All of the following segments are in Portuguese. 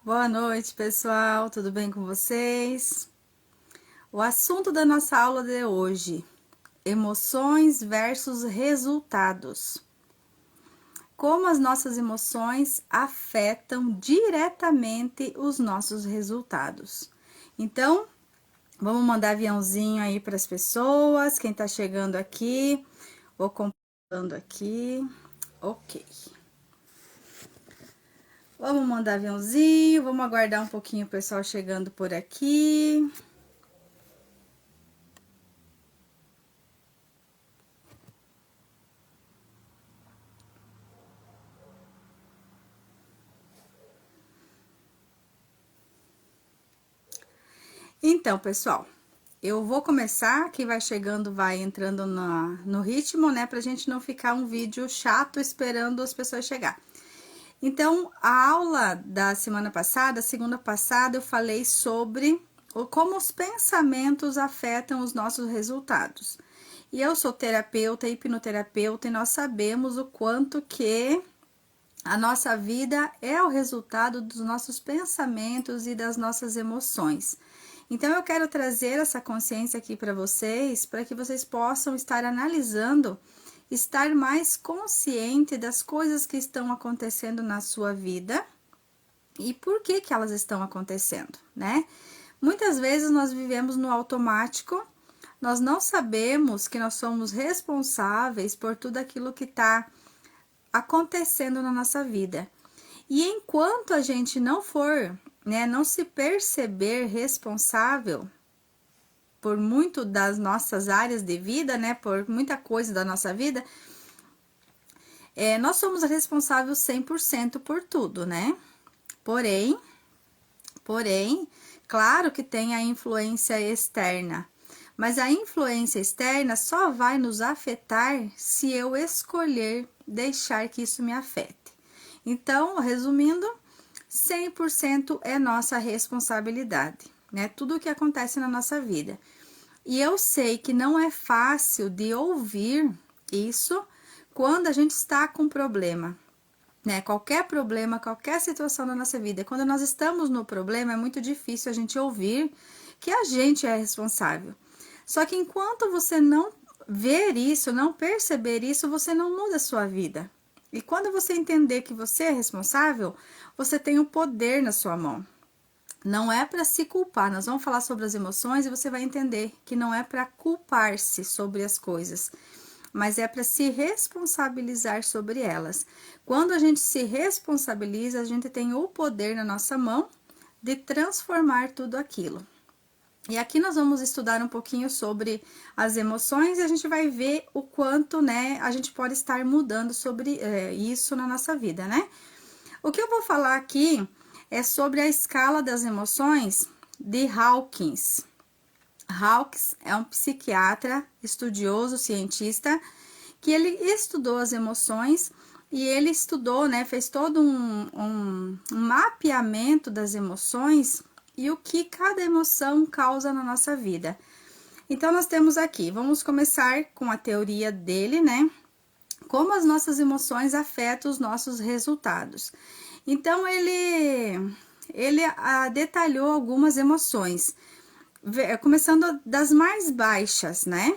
Boa noite, pessoal. Tudo bem com vocês? O assunto da nossa aula de hoje: emoções versus resultados. Como as nossas emoções afetam diretamente os nossos resultados. Então, vamos mandar aviãozinho aí para as pessoas. Quem tá chegando aqui, vou compartilhando aqui. Ok. Vamos mandar aviãozinho, vamos aguardar um pouquinho o pessoal chegando por aqui. Então, pessoal, eu vou começar, quem vai chegando vai entrando no ritmo, né? Pra gente não ficar um vídeo chato esperando as pessoas chegar. Então, a aula da semana passada, segunda passada, eu falei sobre como os pensamentos afetam os nossos resultados. E eu sou terapeuta, hipnoterapeuta, e nós sabemos o quanto que a nossa vida é o resultado dos nossos pensamentos e das nossas emoções. Então, eu quero trazer essa consciência aqui para vocês, para que vocês possam estar analisando, estar mais consciente das coisas que estão acontecendo na sua vida e por que que elas estão acontecendo, né? Muitas vezes nós vivemos no automático, nós não sabemos que nós somos responsáveis por tudo aquilo que está acontecendo na nossa vida. E enquanto a gente não for, né, não se perceber responsável por muito das nossas áreas de vida, né, por muita coisa da nossa vida, nós somos responsáveis 100% por tudo, né? Porém, claro que tem a influência externa, mas a influência externa só vai nos afetar se eu escolher deixar que isso me afete. Então, resumindo, 100% é nossa responsabilidade, né? Tudo o que acontece na nossa vida. E eu sei que não é fácil de ouvir isso quando a gente está com problema, né? Qualquer problema, qualquer situação da nossa vida, quando nós estamos no problema, é muito difícil a gente ouvir que a gente é responsável. Só que enquanto você não ver isso, não perceber isso, você não muda a sua vida. E quando você entender que você é responsável, você tem o poder na sua mão. Não é para se culpar. Nós vamos falar sobre as emoções e você vai entender que não é para culpar-se sobre as coisas, mas é para se responsabilizar sobre elas. Quando a gente se responsabiliza, a gente tem o poder na nossa mão de transformar tudo aquilo. E aqui nós vamos estudar um pouquinho sobre as emoções e a gente vai ver o quanto, né, a gente pode estar mudando sobre isso na nossa vida, né? O que eu vou falar aqui é sobre a escala das emoções de Hawkins. Hawkins é um psiquiatra, estudioso, cientista, que ele estudou as emoções e ele estudou, né, fez todo um mapeamento das emoções e o que cada emoção causa na nossa vida. Então, nós temos aqui, vamos começar com a teoria dele, né? Como as nossas emoções afetam os nossos resultados. Então, ele detalhou algumas emoções, começando das mais baixas, né?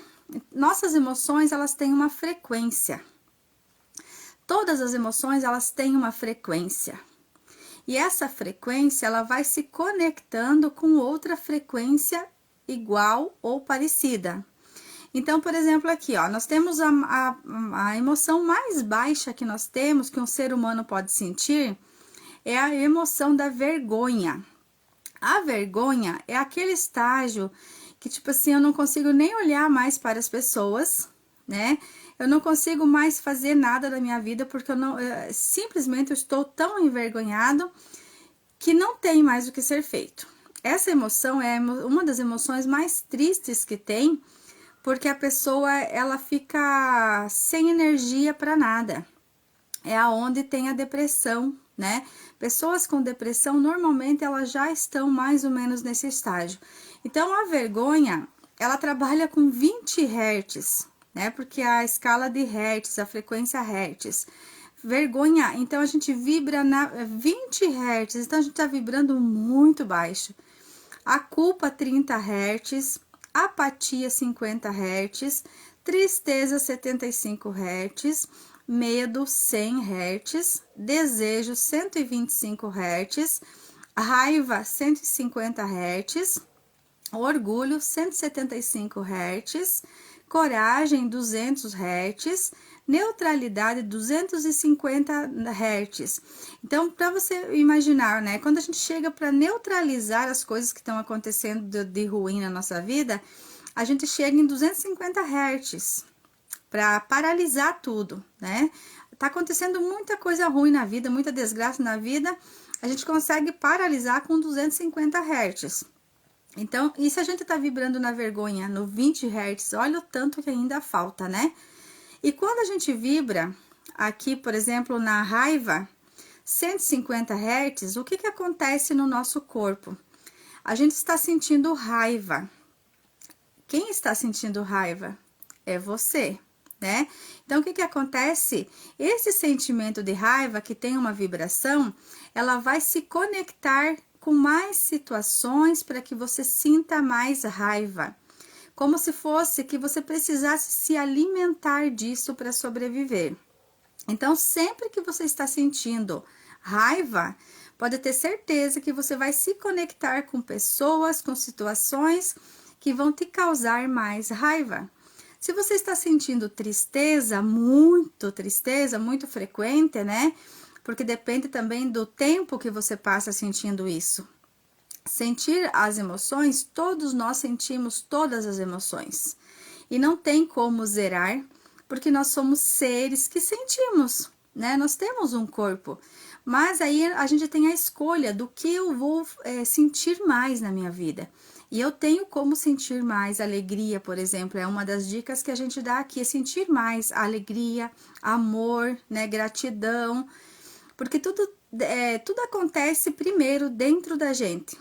Nossas emoções, elas têm uma frequência. Todas as emoções, elas têm uma frequência. E essa frequência, ela vai se conectando com outra frequência igual ou parecida. Então, por exemplo, aqui, ó, nós temos a emoção mais baixa que nós temos, que um ser humano pode sentir, é a emoção da vergonha. A vergonha é aquele estágio que, tipo assim, eu não consigo nem olhar mais para as pessoas, né? Eu não consigo mais fazer nada da minha vida porque simplesmente eu estou tão envergonhado que não tem mais o que ser feito. Essa emoção é uma das emoções mais tristes que tem, porque a pessoa ela fica sem energia para nada. É aonde tem a depressão, né? Pessoas com depressão normalmente elas já estão mais ou menos nesse estágio. Então a vergonha, ela trabalha com 20 Hz, né? Porque a escala de Hertz, a frequência Hertz, Vergonha, então a gente vibra na 20 Hz, então a gente tá vibrando muito baixo. A culpa 30 Hz, apatia 50 Hz, tristeza 75 Hz, medo 100 Hz, desejo 125 Hz, raiva 150 Hz, orgulho 175 Hz, coragem 200 Hz, neutralidade 250 Hz. Então, para você imaginar, né, quando a gente chega para neutralizar as coisas que estão acontecendo de ruim na nossa vida, a gente chega em 250 Hz para paralisar tudo, né? Tá acontecendo muita coisa ruim na vida, muita desgraça na vida, a gente consegue paralisar com 250 Hz. Então, e se a gente tá vibrando na vergonha no 20 Hz, olha o tanto que ainda falta, né? E quando a gente vibra aqui, por exemplo, na raiva, 150 Hz, o que que acontece no nosso corpo? A gente está sentindo raiva. Quem está sentindo raiva? É você, né? Então, o que que acontece? Esse sentimento de raiva, que tem uma vibração, ela vai se conectar com mais situações para que você sinta mais raiva. Como se fosse que você precisasse se alimentar disso para sobreviver. Então, sempre que você está sentindo raiva, pode ter certeza que você vai se conectar com pessoas, com situações que vão te causar mais raiva. Se você está sentindo tristeza muito frequente, né? Porque depende também do tempo que você passa sentindo isso. Sentir as emoções, todos nós sentimos todas as emoções. E não tem como zerar, porque nós somos seres que sentimos, né? Nós temos um corpo. Mas aí a gente tem a escolha do que eu vou sentir mais na minha vida. E eu tenho como sentir mais alegria, por exemplo, é uma das dicas que a gente dá aqui, é sentir mais alegria, amor, né, gratidão, porque tudo acontece primeiro dentro da gente,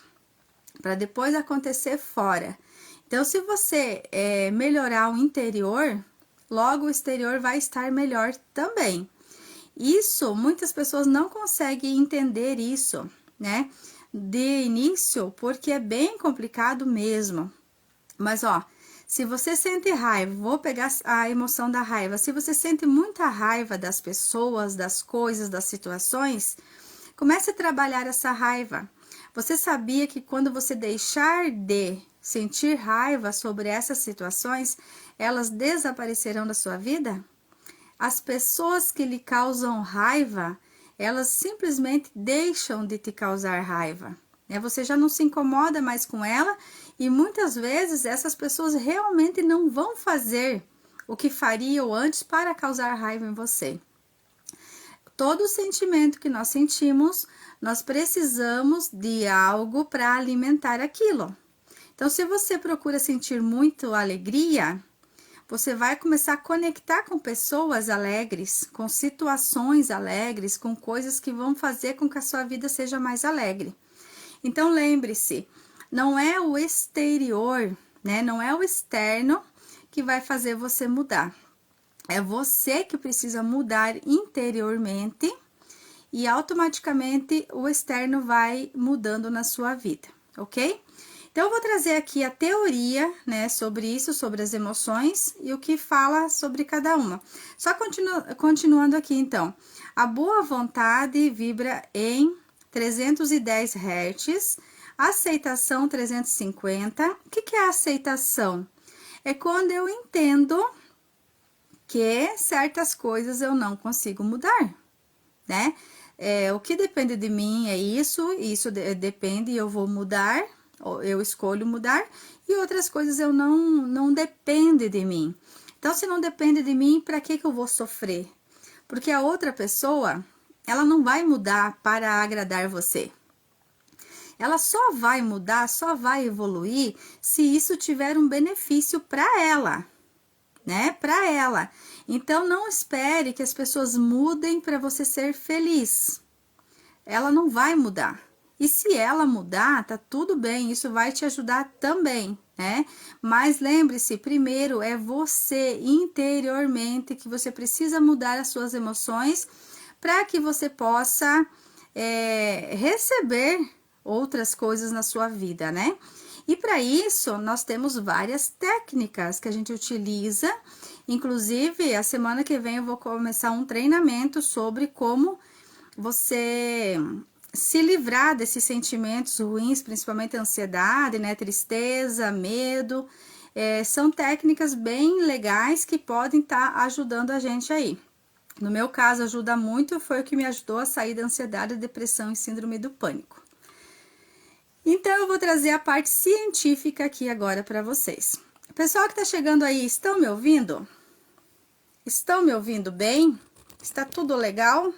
para depois acontecer fora. Então, se você melhorar o interior, logo o exterior vai estar melhor também. Isso, muitas pessoas não conseguem entender isso, né? De início, porque é bem complicado mesmo. Mas, ó, se você sente raiva, vou pegar a emoção da raiva. Se você sente muita raiva das pessoas, das coisas, das situações, comece a trabalhar essa raiva. Você sabia que quando você deixar de sentir raiva sobre essas situações, elas desaparecerão da sua vida? As pessoas que lhe causam raiva, elas simplesmente deixam de te causar raiva, né? Você já não se incomoda mais com ela e muitas vezes essas pessoas realmente não vão fazer o que fariam antes para causar raiva em você. Todo sentimento que nós sentimos, nós precisamos de algo para alimentar aquilo. Então, se você procura sentir muito alegria, você vai começar a conectar com pessoas alegres, com situações alegres, com coisas que vão fazer com que a sua vida seja mais alegre. Então, lembre-se, não é o exterior, né? Não é o externo que vai fazer você mudar. É você que precisa mudar interiormente e automaticamente o externo vai mudando na sua vida, ok? Então, eu vou trazer aqui a teoria, né, sobre isso, sobre as emoções e o que fala sobre cada uma. Só continuando aqui, então. A boa vontade vibra em 310 Hz, aceitação 350. O que é aceitação? É quando eu entendo que certas coisas eu não consigo mudar, né? O que depende de mim é isso depende e eu vou mudar, eu escolho mudar, e outras coisas eu não depende de mim. Então, se não depende de mim, para que eu vou sofrer? Porque a outra pessoa, ela não vai mudar para agradar você. Ela só vai mudar, só vai evoluir se isso tiver um benefício para ela, né? Para ela. Então, não espere que as pessoas mudem para você ser feliz. Ela não vai mudar. E se ela mudar, tá tudo bem, isso vai te ajudar também, né? Mas lembre-se, primeiro é você interiormente que você precisa mudar as suas emoções para que você possa receber outras coisas na sua vida, né? E para isso, nós temos várias técnicas que a gente utiliza. Inclusive, a semana que vem eu vou começar um treinamento sobre como você se livrar desses sentimentos ruins, principalmente ansiedade, né? Tristeza, medo. São técnicas bem legais que podem estar ajudando a gente aí. No meu caso, ajuda muito, foi o que me ajudou a sair da ansiedade, depressão e síndrome do pânico. Então, eu vou trazer a parte científica aqui agora para vocês. Pessoal que está chegando aí, estão me ouvindo? Estão me ouvindo bem? Está tudo legal?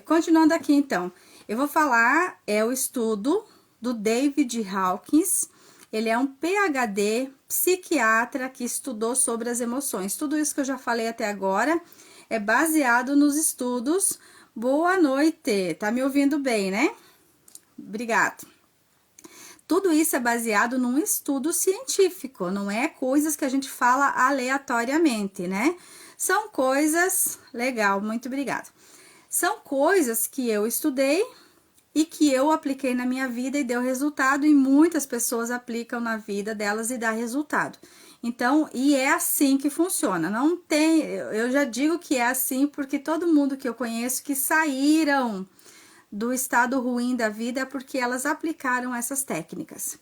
Continuando aqui, então. Eu vou falar, o estudo do David Hawkins. Ele é um PhD, psiquiatra, que estudou sobre as emoções. Tudo isso que eu já falei até agora é baseado nos estudos. Boa noite, tá me ouvindo bem, né? Obrigada. Tudo isso é baseado num estudo científico, não é coisas que a gente fala aleatoriamente, né? São coisas... Legal, muito obrigada. São coisas que eu estudei e que eu apliquei na minha vida e deu resultado, e muitas pessoas aplicam na vida delas e dá resultado. Então, e é assim que funciona. Não tem, eu já digo que é assim porque todo mundo que eu conheço que saíram do estado ruim da vida é porque elas aplicaram essas técnicas.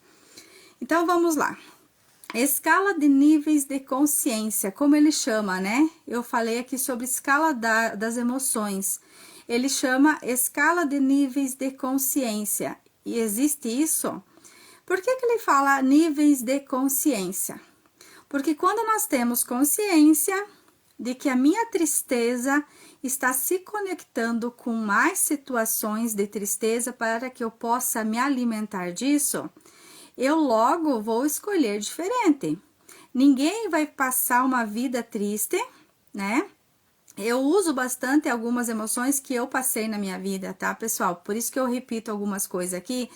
Então, vamos lá. Escala de níveis de consciência, como ele chama, né? Eu falei aqui sobre escala das emoções. Ele chama escala de níveis de consciência. E existe isso? Por que ele fala níveis de consciência? Porque quando nós temos consciência de que a minha tristeza está se conectando com mais situações de tristeza para que eu possa me alimentar disso, eu logo vou escolher diferente. Ninguém vai passar uma vida triste, né? Eu uso bastante algumas emoções que eu passei na minha vida, tá, pessoal? Por isso que eu repito algumas coisas aqui,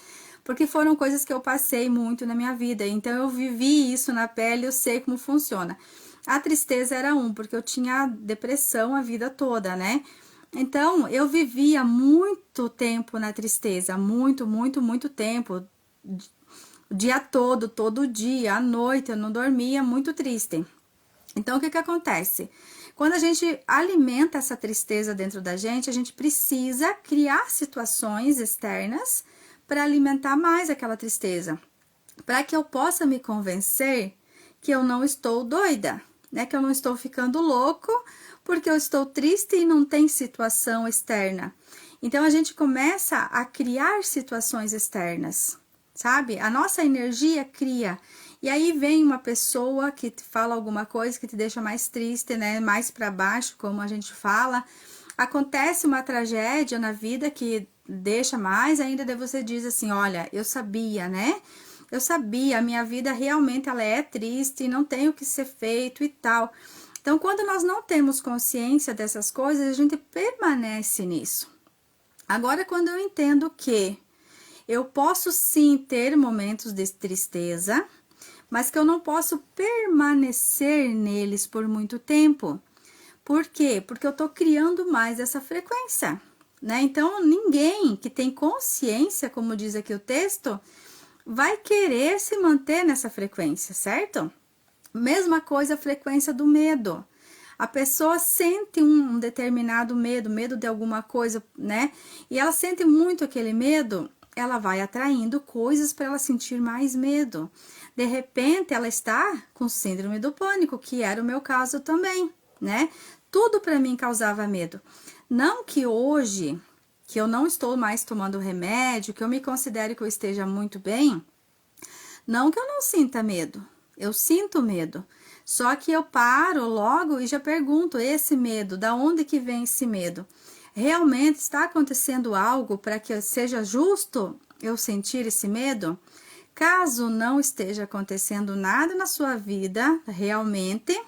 porque foram coisas que eu passei muito na minha vida. Então, eu vivi isso na pele, eu sei como funciona. A tristeza era porque eu tinha depressão a vida toda, né? Então, eu vivia muito tempo na tristeza, muito, muito, muito tempo. O dia todo dia, à noite, eu não dormia, muito triste. Então, o que acontece? Quando a gente alimenta essa tristeza dentro da gente, a gente precisa criar situações externas para alimentar mais aquela tristeza, para que eu possa me convencer que eu não estou doida, né? Que eu não estou ficando louco porque eu estou triste e não tem situação externa. Então, a gente começa a criar situações externas, sabe? A nossa energia cria. E aí vem uma pessoa que te fala alguma coisa que te deixa mais triste, né? Mais para baixo, como a gente fala. Acontece uma tragédia na vida que deixa mais ainda, daí você diz assim, olha, eu sabia, né? Eu sabia, a minha vida realmente ela é triste e não tem o que ser feito e tal. Então, quando nós não temos consciência dessas coisas, a gente permanece nisso. Agora, quando eu entendo que eu posso sim ter momentos de tristeza, mas que eu não posso permanecer neles por muito tempo. Por quê? Porque eu tô criando mais essa frequência, né? Então, ninguém que tem consciência, como diz aqui o texto, vai querer se manter nessa frequência, certo? Mesma coisa a frequência do medo. A pessoa sente um determinado medo de alguma coisa, né? E ela sente muito aquele medo, ela vai atraindo coisas para ela sentir mais medo. De repente, ela está com síndrome do pânico, que era o meu caso também, né? Tudo para mim causava medo. Não que hoje, que eu não estou mais tomando remédio, que eu me considere que eu esteja muito bem, não que eu não sinta medo. Eu sinto medo. Só que eu paro logo e já pergunto, esse medo, da onde que vem esse medo? Realmente está acontecendo algo para que seja justo eu sentir esse medo? Caso não esteja acontecendo nada na sua vida, realmente,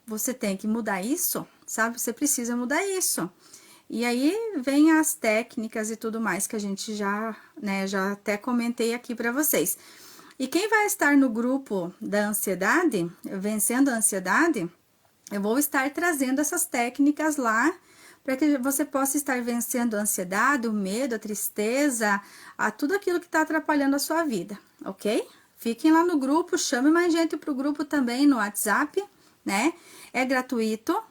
você tem que mudar isso, sabe? Você precisa mudar isso. E aí vem as técnicas e tudo mais que a gente já, né, já até comentei aqui para vocês. E quem vai estar no grupo da ansiedade, vencendo a ansiedade, Eu vou estar trazendo essas técnicas lá para que você possa estar vencendo a ansiedade, o medo, a tristeza, a tudo aquilo que está atrapalhando a sua vida, ok? Fiquem lá no grupo, chame mais gente para o grupo também no WhatsApp, né? É gratuito.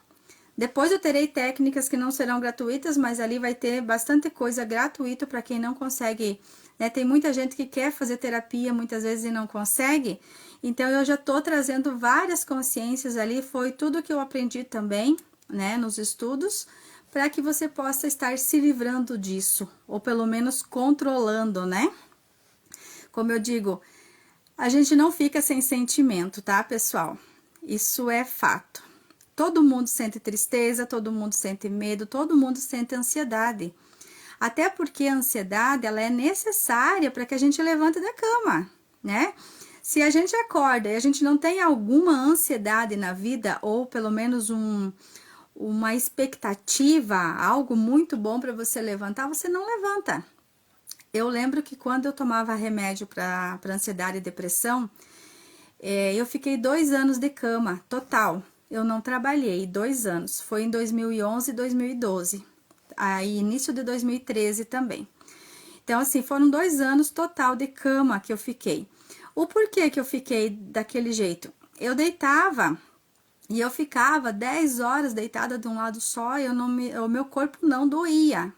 Depois eu terei técnicas que não serão gratuitas, mas ali vai ter bastante coisa gratuita para quem não consegue, né? Tem muita gente que quer fazer terapia muitas vezes e não consegue. Então eu já tô trazendo várias consciências ali, foi tudo que eu aprendi também, né, nos estudos, para que você possa estar se livrando disso, ou pelo menos controlando, né? Como eu digo, a gente não fica sem sentimento, tá, pessoal? Isso é fato. Todo mundo sente tristeza, todo mundo sente medo, todo mundo sente ansiedade. Até porque a ansiedade, ela é necessária para que a gente levante da cama, né? Se a gente acorda e a gente não tem alguma ansiedade na vida, ou pelo menos uma expectativa, algo muito bom para você levantar, você não levanta. Eu lembro que quando eu tomava remédio para ansiedade e depressão, eu fiquei 2 anos de cama, total. Eu não trabalhei 2 anos, foi em 2011 e 2012, aí início de 2013 também. Então, assim, foram 2 anos total de cama que eu fiquei. O porquê que eu fiquei daquele jeito? Eu deitava e eu ficava 10 horas deitada de um lado só, o meu corpo não doía.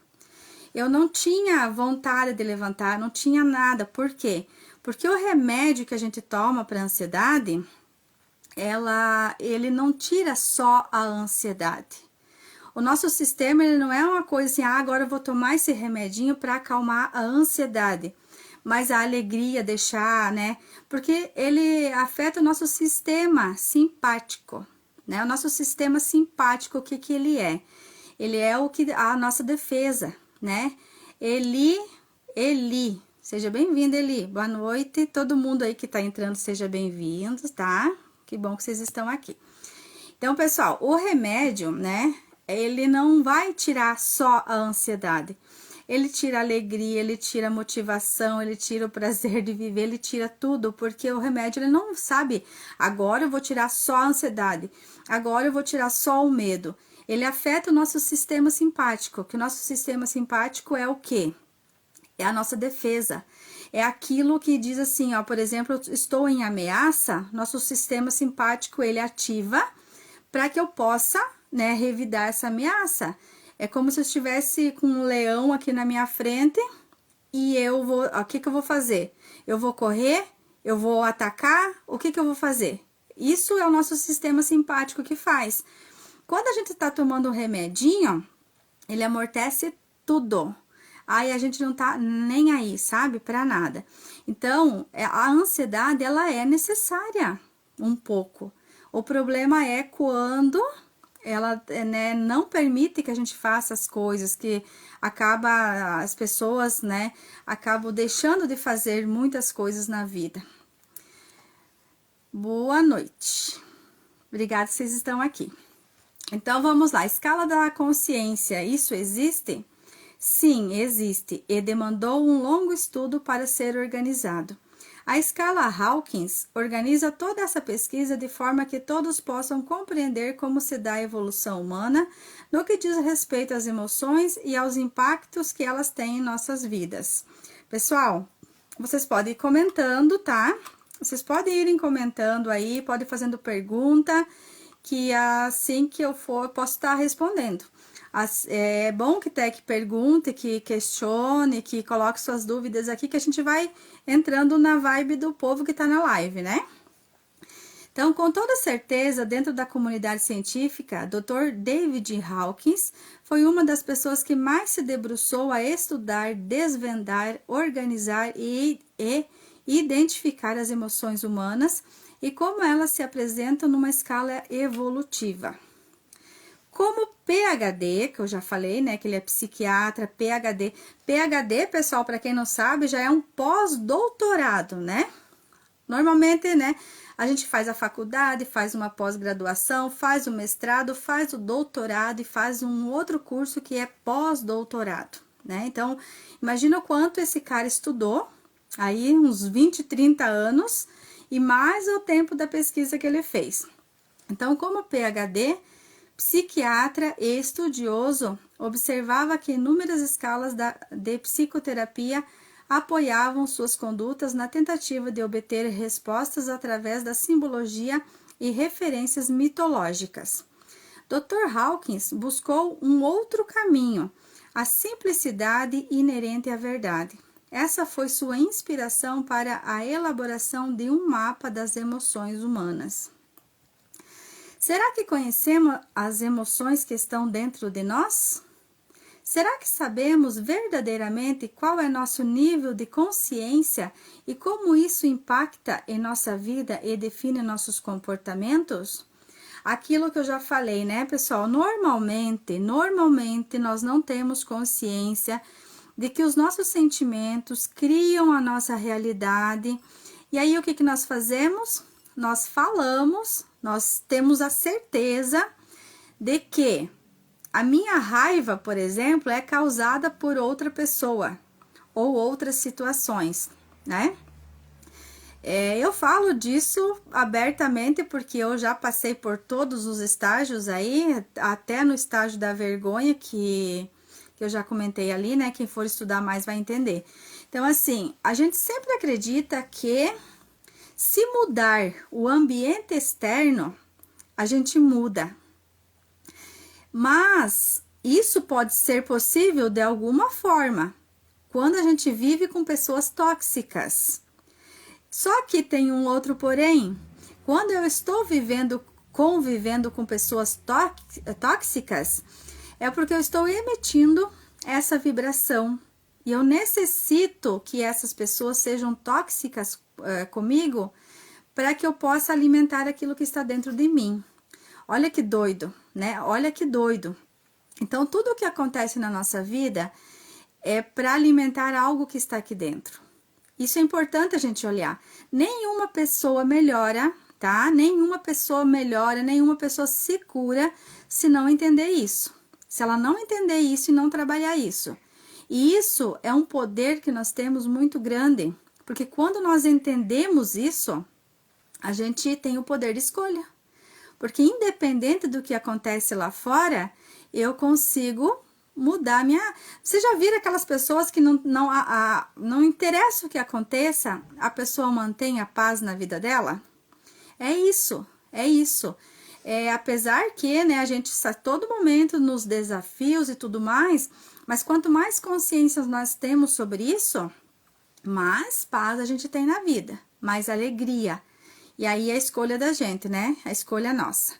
Eu não tinha vontade de levantar, não tinha nada. Por quê? Porque o remédio que a gente toma para ansiedade, ele não tira só a ansiedade. O nosso sistema, ele não é uma coisa assim, agora eu vou tomar esse remedinho para acalmar a ansiedade, mas a alegria, deixar, né? Porque ele afeta o nosso sistema simpático, né? O nosso sistema simpático, o que que ele é? Ele é a nossa defesa, né? Eli, seja bem-vindo, Eli. Boa noite, todo mundo aí que tá entrando, seja bem-vindo, tá? Que bom que vocês estão aqui. Então, pessoal, o remédio, né? Ele não vai tirar só a ansiedade. Ele tira a alegria, ele tira a motivação, ele tira o prazer de viver, ele tira tudo, porque o remédio, ele não sabe, agora eu vou tirar só a ansiedade, agora eu vou tirar só o medo. Ele afeta o nosso sistema simpático, que o nosso sistema simpático é o quê? É a nossa defesa. É aquilo que diz assim, ó, por exemplo, eu estou em ameaça, nosso sistema simpático, ele ativa para que eu possa, né, revidar essa ameaça. É como se eu estivesse com um leão aqui na minha frente e o que que eu vou fazer? Eu vou correr? Eu vou atacar? O que que eu vou fazer? Isso é o nosso sistema simpático que faz. Quando a gente tá tomando um remedinho, ele amortece tudo. Aí a gente não tá nem aí, sabe? Pra nada. Então, a ansiedade, ela é necessária um pouco. O problema é quando ela, né, não permite que a gente faça as coisas, que as pessoas, né, acabam deixando de fazer muitas coisas na vida. Boa noite. Obrigada que vocês estão aqui. Então, vamos lá. Escala da consciência, isso existe? Sim, existe, e demandou um longo estudo para ser organizado. A escala Hawkins organiza toda essa pesquisa de forma que todos possam compreender como se dá a evolução humana no que diz respeito às emoções e aos impactos que elas têm em nossas vidas. Pessoal, vocês podem ir comentando, tá? Vocês podem irem comentando aí, podem fazendo pergunta, que assim que eu for, eu posso estar respondendo. É bom que pergunte, que questione, que coloque suas dúvidas aqui, que a gente vai entrando na vibe do povo que tá na live, né? Então, com toda certeza, dentro da comunidade científica, Dr. David Hawkins foi uma das pessoas que mais se debruçou a estudar, desvendar, organizar e identificar as emoções humanas e como elas se apresentam numa escala evolutiva. Como PhD, que eu já falei, né, que ele é psiquiatra, PhD. PhD, pessoal, para quem não sabe, já é um pós-doutorado, né? Normalmente, né, a gente faz a faculdade, faz uma pós-graduação, faz o mestrado, faz o doutorado e faz um outro curso que é pós-doutorado, né? Então, imagina o quanto esse cara estudou, aí uns 20, 30 anos, e mais o tempo da pesquisa que ele fez. Então, como PhD, psiquiatra e estudioso, observava que inúmeras escalas de psicoterapia apoiavam suas condutas na tentativa de obter respostas através da simbologia e referências mitológicas. Dr. Hawkins buscou um outro caminho, a simplicidade inerente à verdade. Essa foi sua inspiração para a elaboração de um mapa das emoções humanas. Será que conhecemos as emoções que estão dentro de nós? Será que sabemos verdadeiramente qual é nosso nível de consciência e como isso impacta em nossa vida e define nossos comportamentos? Aquilo que eu já falei, né, pessoal? Normalmente nós não temos consciência de que os nossos sentimentos criam a nossa realidade. E aí, o que nós fazemos? Nós falamos, nós temos a certeza de que a minha raiva, por exemplo, é causada por outra pessoa ou outras situações, né? Eu falo disso abertamente porque eu já passei por todos os estágios aí, até no estágio da vergonha, que eu já comentei ali, né? Quem for estudar mais vai entender. Então, assim, a gente sempre acredita que se mudar o ambiente externo, a gente muda. Mas isso pode ser possível de alguma forma, quando a gente vive com pessoas tóxicas. Só que tem um outro porém. Quando eu estou convivendo com pessoas tóxicas, é porque eu estou emitindo essa vibração. E eu necessito que essas pessoas sejam tóxicas comigo para que eu possa alimentar aquilo que está dentro de mim. Olha que doido, né? Olha que doido. Então, tudo o que acontece na nossa vida é para alimentar algo que está aqui dentro. Isso é importante a gente olhar. Nenhuma pessoa melhora, tá? Nenhuma pessoa melhora, nenhuma pessoa se cura se não entender isso. Se ela não entender isso e não trabalhar isso. E isso é um poder que nós temos muito grande, porque quando nós entendemos isso, a gente tem o poder de escolha. Porque independente do que acontece lá fora, eu consigo mudar minha... Você já viram aquelas pessoas que não interessa o que aconteça, a pessoa mantém a paz na vida dela? É isso, é isso. Apesar que, né, a gente está todo momento nos desafios e tudo mais, mas quanto mais consciências nós temos sobre isso, mais paz a gente tem na vida, mais alegria. E aí é a escolha da gente, né? A escolha é nossa.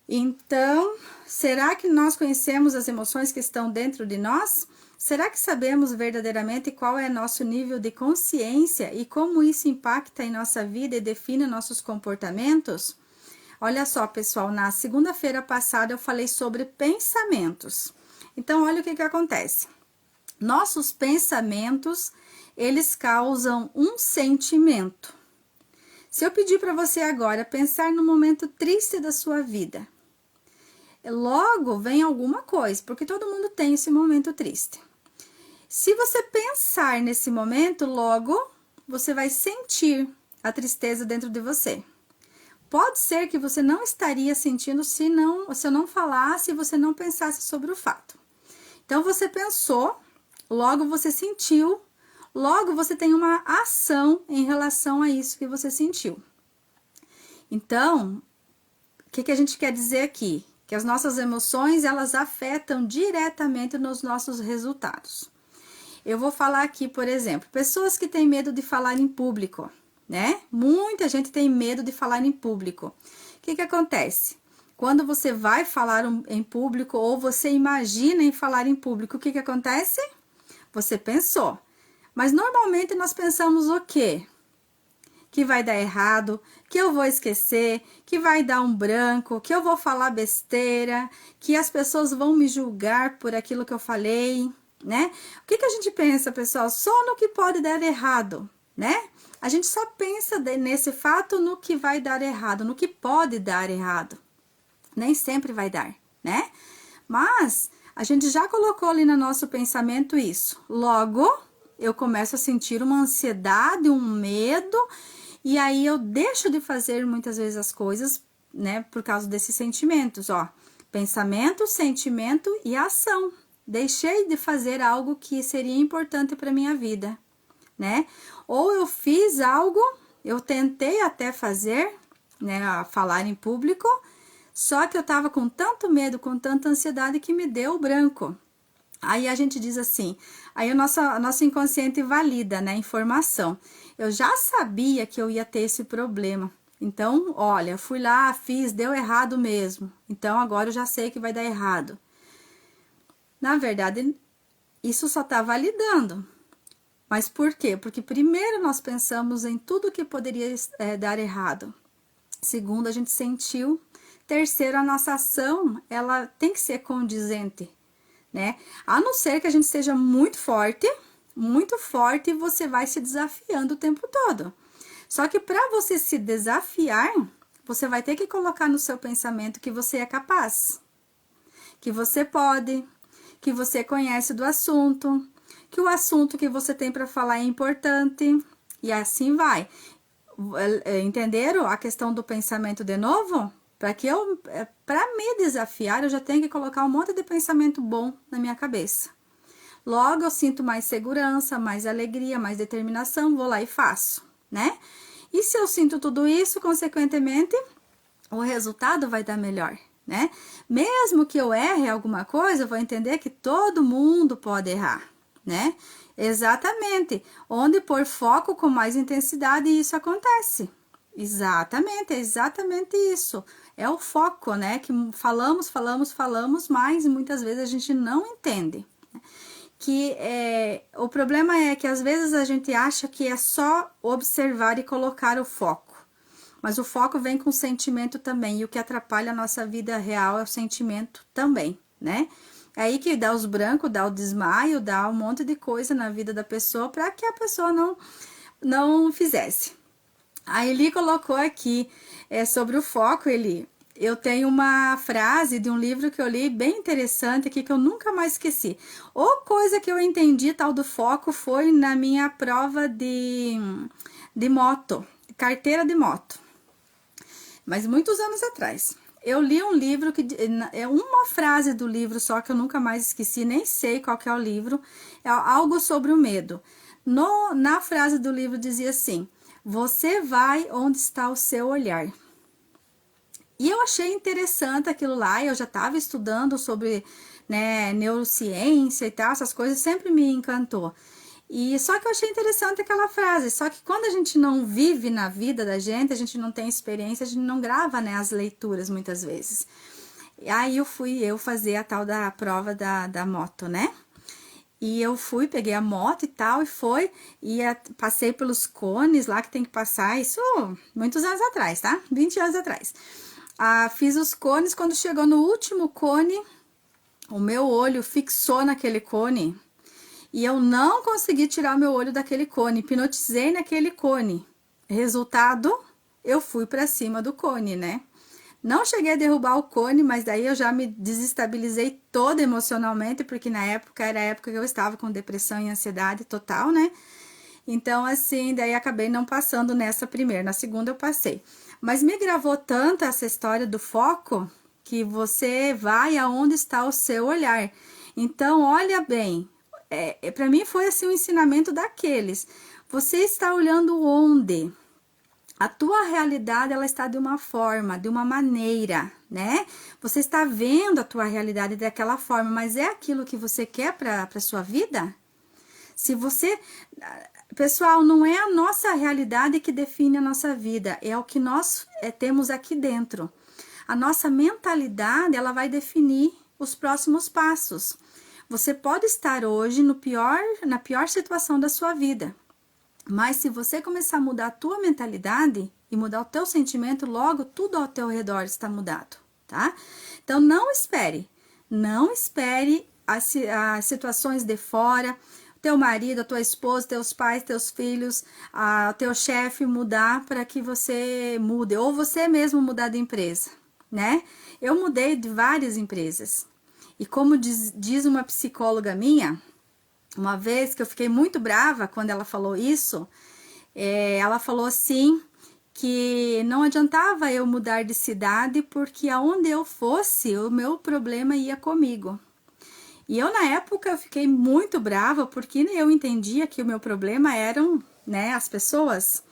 Então, será que nós conhecemos as emoções que estão dentro de nós? Será que sabemos verdadeiramente qual é nosso nível de consciência e como isso impacta em nossa vida e define nossos comportamentos? Olha só, pessoal, na segunda-feira passada eu falei sobre pensamentos. Então, olha o que acontece. Nossos pensamentos, eles causam um sentimento. Se eu pedir para você agora pensar no momento triste da sua vida, logo vem alguma coisa, porque todo mundo tem esse momento triste. Se você pensar nesse momento, logo você vai sentir a tristeza dentro de você. Pode ser que você não estaria sentindo se eu não falasse e você não pensasse sobre o fato. Então, você pensou, logo você sentiu, logo você tem uma ação em relação a isso que você sentiu. Então, o que a gente quer dizer aqui? Que as nossas emoções, elas afetam diretamente nos nossos resultados. Eu vou falar aqui, por exemplo, pessoas que têm medo de falar em público, né? Muita gente tem medo de falar em público. O que acontece? Quando você vai falar em público ou você imagina em falar em público, o que acontece? Você pensou. Mas normalmente nós pensamos o quê? Que vai dar errado, que eu vou esquecer, que vai dar um branco, que eu vou falar besteira, que as pessoas vão me julgar por aquilo que eu falei, né? O que a gente pensa, pessoal? Só no que pode dar errado, né? A gente só pensa nesse fato no que vai dar errado, no que pode dar errado. Nem sempre vai dar, né? Mas a gente já colocou ali no nosso pensamento isso. Logo, eu começo a sentir uma ansiedade, um medo, e aí eu deixo de fazer muitas vezes as coisas né, por causa desses sentimentos, ó. Pensamento, sentimento e ação. Deixei de fazer algo que seria importante para minha vida, né? Ou eu fiz algo, eu tentei até fazer, né, a falar em público, só que eu tava com tanto medo, com tanta ansiedade que me deu o branco. Aí a gente diz assim, aí o nosso inconsciente valida, né, a informação. Eu já sabia que eu ia ter esse problema. Então, olha, fui lá, fiz, deu errado mesmo. Então, agora eu já sei que vai dar errado. Na verdade, isso só tá validando. Mas por quê? Porque primeiro nós pensamos em tudo que poderia dar errado. Segundo, a gente sentiu. Terceiro, a nossa ação, ela tem que ser condizente, né? A não ser que a gente seja muito forte, e você vai se desafiando o tempo todo. Só que para você se desafiar, você vai ter que colocar no seu pensamento que você é capaz, que você pode, que você conhece do assunto, que o assunto que você tem para falar é importante, e assim vai. Entenderam a questão do pensamento de novo? Para me desafiar, eu já tenho que colocar um monte de pensamento bom na minha cabeça. Logo, eu sinto mais segurança, mais alegria, mais determinação, vou lá e faço, né? E se eu sinto tudo isso, consequentemente, o resultado vai dar melhor, né? Mesmo que eu erre alguma coisa, eu vou entender que todo mundo pode errar, né? Exatamente. Onde pôr foco com mais intensidade, isso acontece. Exatamente, é exatamente isso. É o foco, né? Que falamos, mas muitas vezes a gente não entende. O problema é que às vezes a gente acha que é só observar e colocar o foco. Mas o foco vem com sentimento também. E o que atrapalha a nossa vida real é o sentimento também, né? É aí que dá os brancos, dá o desmaio, dá um monte de coisa na vida da pessoa para que a pessoa não fizesse. A Eli colocou aqui sobre o foco, Eli. Eu tenho uma frase de um livro que eu li bem interessante aqui que eu nunca mais esqueci. Ou coisa que eu entendi tal do foco foi na minha prova de moto, carteira de moto. Mas muitos anos atrás. Eu li um livro que é uma frase do livro só que eu nunca mais esqueci, nem sei qual que é o livro. É algo sobre o medo. Na frase do livro dizia assim: você vai onde está o seu olhar. E eu achei interessante aquilo lá, eu já estava estudando sobre, né, neurociência e tal, essas coisas sempre me encantou. E só que eu achei interessante aquela frase, só que quando a gente não vive na vida da gente, a gente não tem experiência, a gente não grava, né, as leituras muitas vezes. E aí eu fui fazer a tal da prova da moto, né? E eu fui, peguei a moto e tal, passei pelos cones lá que tem que passar, isso muitos anos atrás, tá? 20 anos atrás. Fiz os cones, quando chegou no último cone, o meu olho fixou naquele cone e eu não consegui tirar o meu olho daquele cone, hipnotizei naquele cone. Resultado, eu fui para cima do cone, né? Não cheguei a derrubar o cone, mas daí eu já me desestabilizei toda emocionalmente, porque na época era a época que eu estava com depressão e ansiedade total, né? Então, assim, daí acabei não passando nessa primeira, na segunda eu passei. Mas me gravou tanto essa história do foco, que você vai aonde está o seu olhar. Então, olha bem, para mim foi assim um ensinamento daqueles. Você está olhando onde? A tua realidade, ela está de uma forma, de uma maneira, né? Você está vendo a tua realidade daquela forma, mas é aquilo que você quer para a sua vida? Se você... Pessoal, não é a nossa realidade que define a nossa vida, é o que nós temos aqui dentro. A nossa mentalidade, ela vai definir os próximos passos. Você pode estar hoje na pior situação da sua vida, mas se você começar a mudar a tua mentalidade e mudar o teu sentimento, logo tudo ao teu redor está mudado, tá? Então, não espere as situações de fora, teu marido, a tua esposa, teus pais, teus filhos, teu chefe mudar para que você mude, ou você mesmo mudar de empresa, né? Eu mudei de várias empresas, e como diz uma psicóloga minha, uma vez que eu fiquei muito brava quando ela falou isso, ela falou assim, que não adiantava eu mudar de cidade, porque aonde eu fosse, o meu problema ia comigo. E eu, na época, eu fiquei muito brava, porque eu entendia que o meu problema eram, né, as pessoas.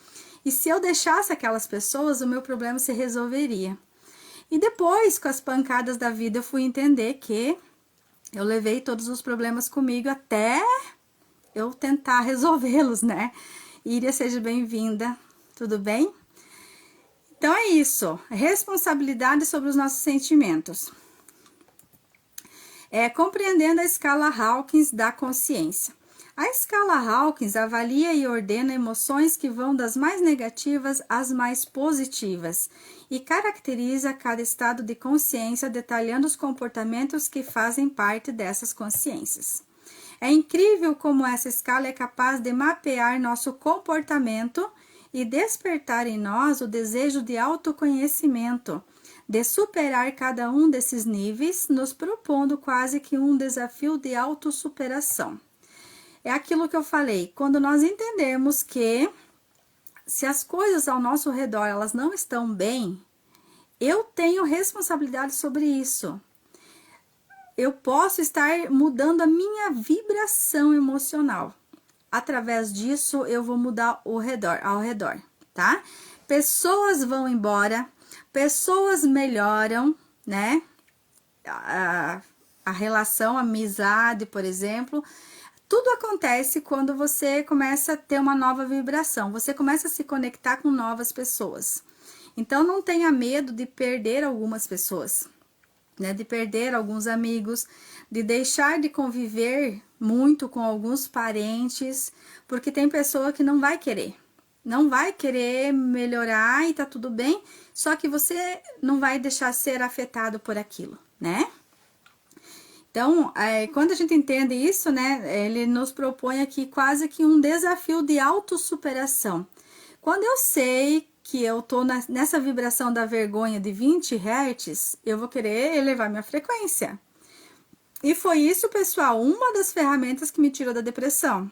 E se eu deixasse aquelas pessoas, o meu problema se resolveria. E depois, com as pancadas da vida, eu fui entender que eu levei todos os problemas comigo até eu tentar resolvê-los, né? Íria, seja bem-vinda, tudo bem? Então é isso, responsabilidade sobre os nossos sentimentos. Compreendendo a escala Hawkins da consciência. A escala Hawkins avalia e ordena emoções que vão das mais negativas às mais positivas e caracteriza cada estado de consciência, detalhando os comportamentos que fazem parte dessas consciências. É incrível como essa escala é capaz de mapear nosso comportamento e despertar em nós o desejo de autoconhecimento, de superar cada um desses níveis, nos propondo quase que um desafio de autossuperação. É aquilo que eu falei, quando nós entendemos que se as coisas ao nosso redor elas não estão bem, eu tenho responsabilidade sobre isso. Eu posso estar mudando a minha vibração emocional. Através disso, eu vou mudar ao redor, tá? Pessoas vão embora, pessoas melhoram, né? A relação, a amizade, por exemplo. Tudo acontece quando você começa a ter uma nova vibração. Você começa a se conectar com novas pessoas. Então, não tenha medo de perder algumas pessoas, né? De perder alguns amigos, de deixar de conviver muito com alguns parentes, porque tem pessoa que não vai querer melhorar e tá tudo bem, só que você não vai deixar ser afetado por aquilo, né? Então, quando a gente entende isso, né, ele nos propõe aqui quase que um desafio de autossuperação. Quando eu sei que eu tô nessa vibração da vergonha de 20 Hz, eu vou querer elevar minha frequência. E foi isso, pessoal, uma das ferramentas que me tirou da depressão,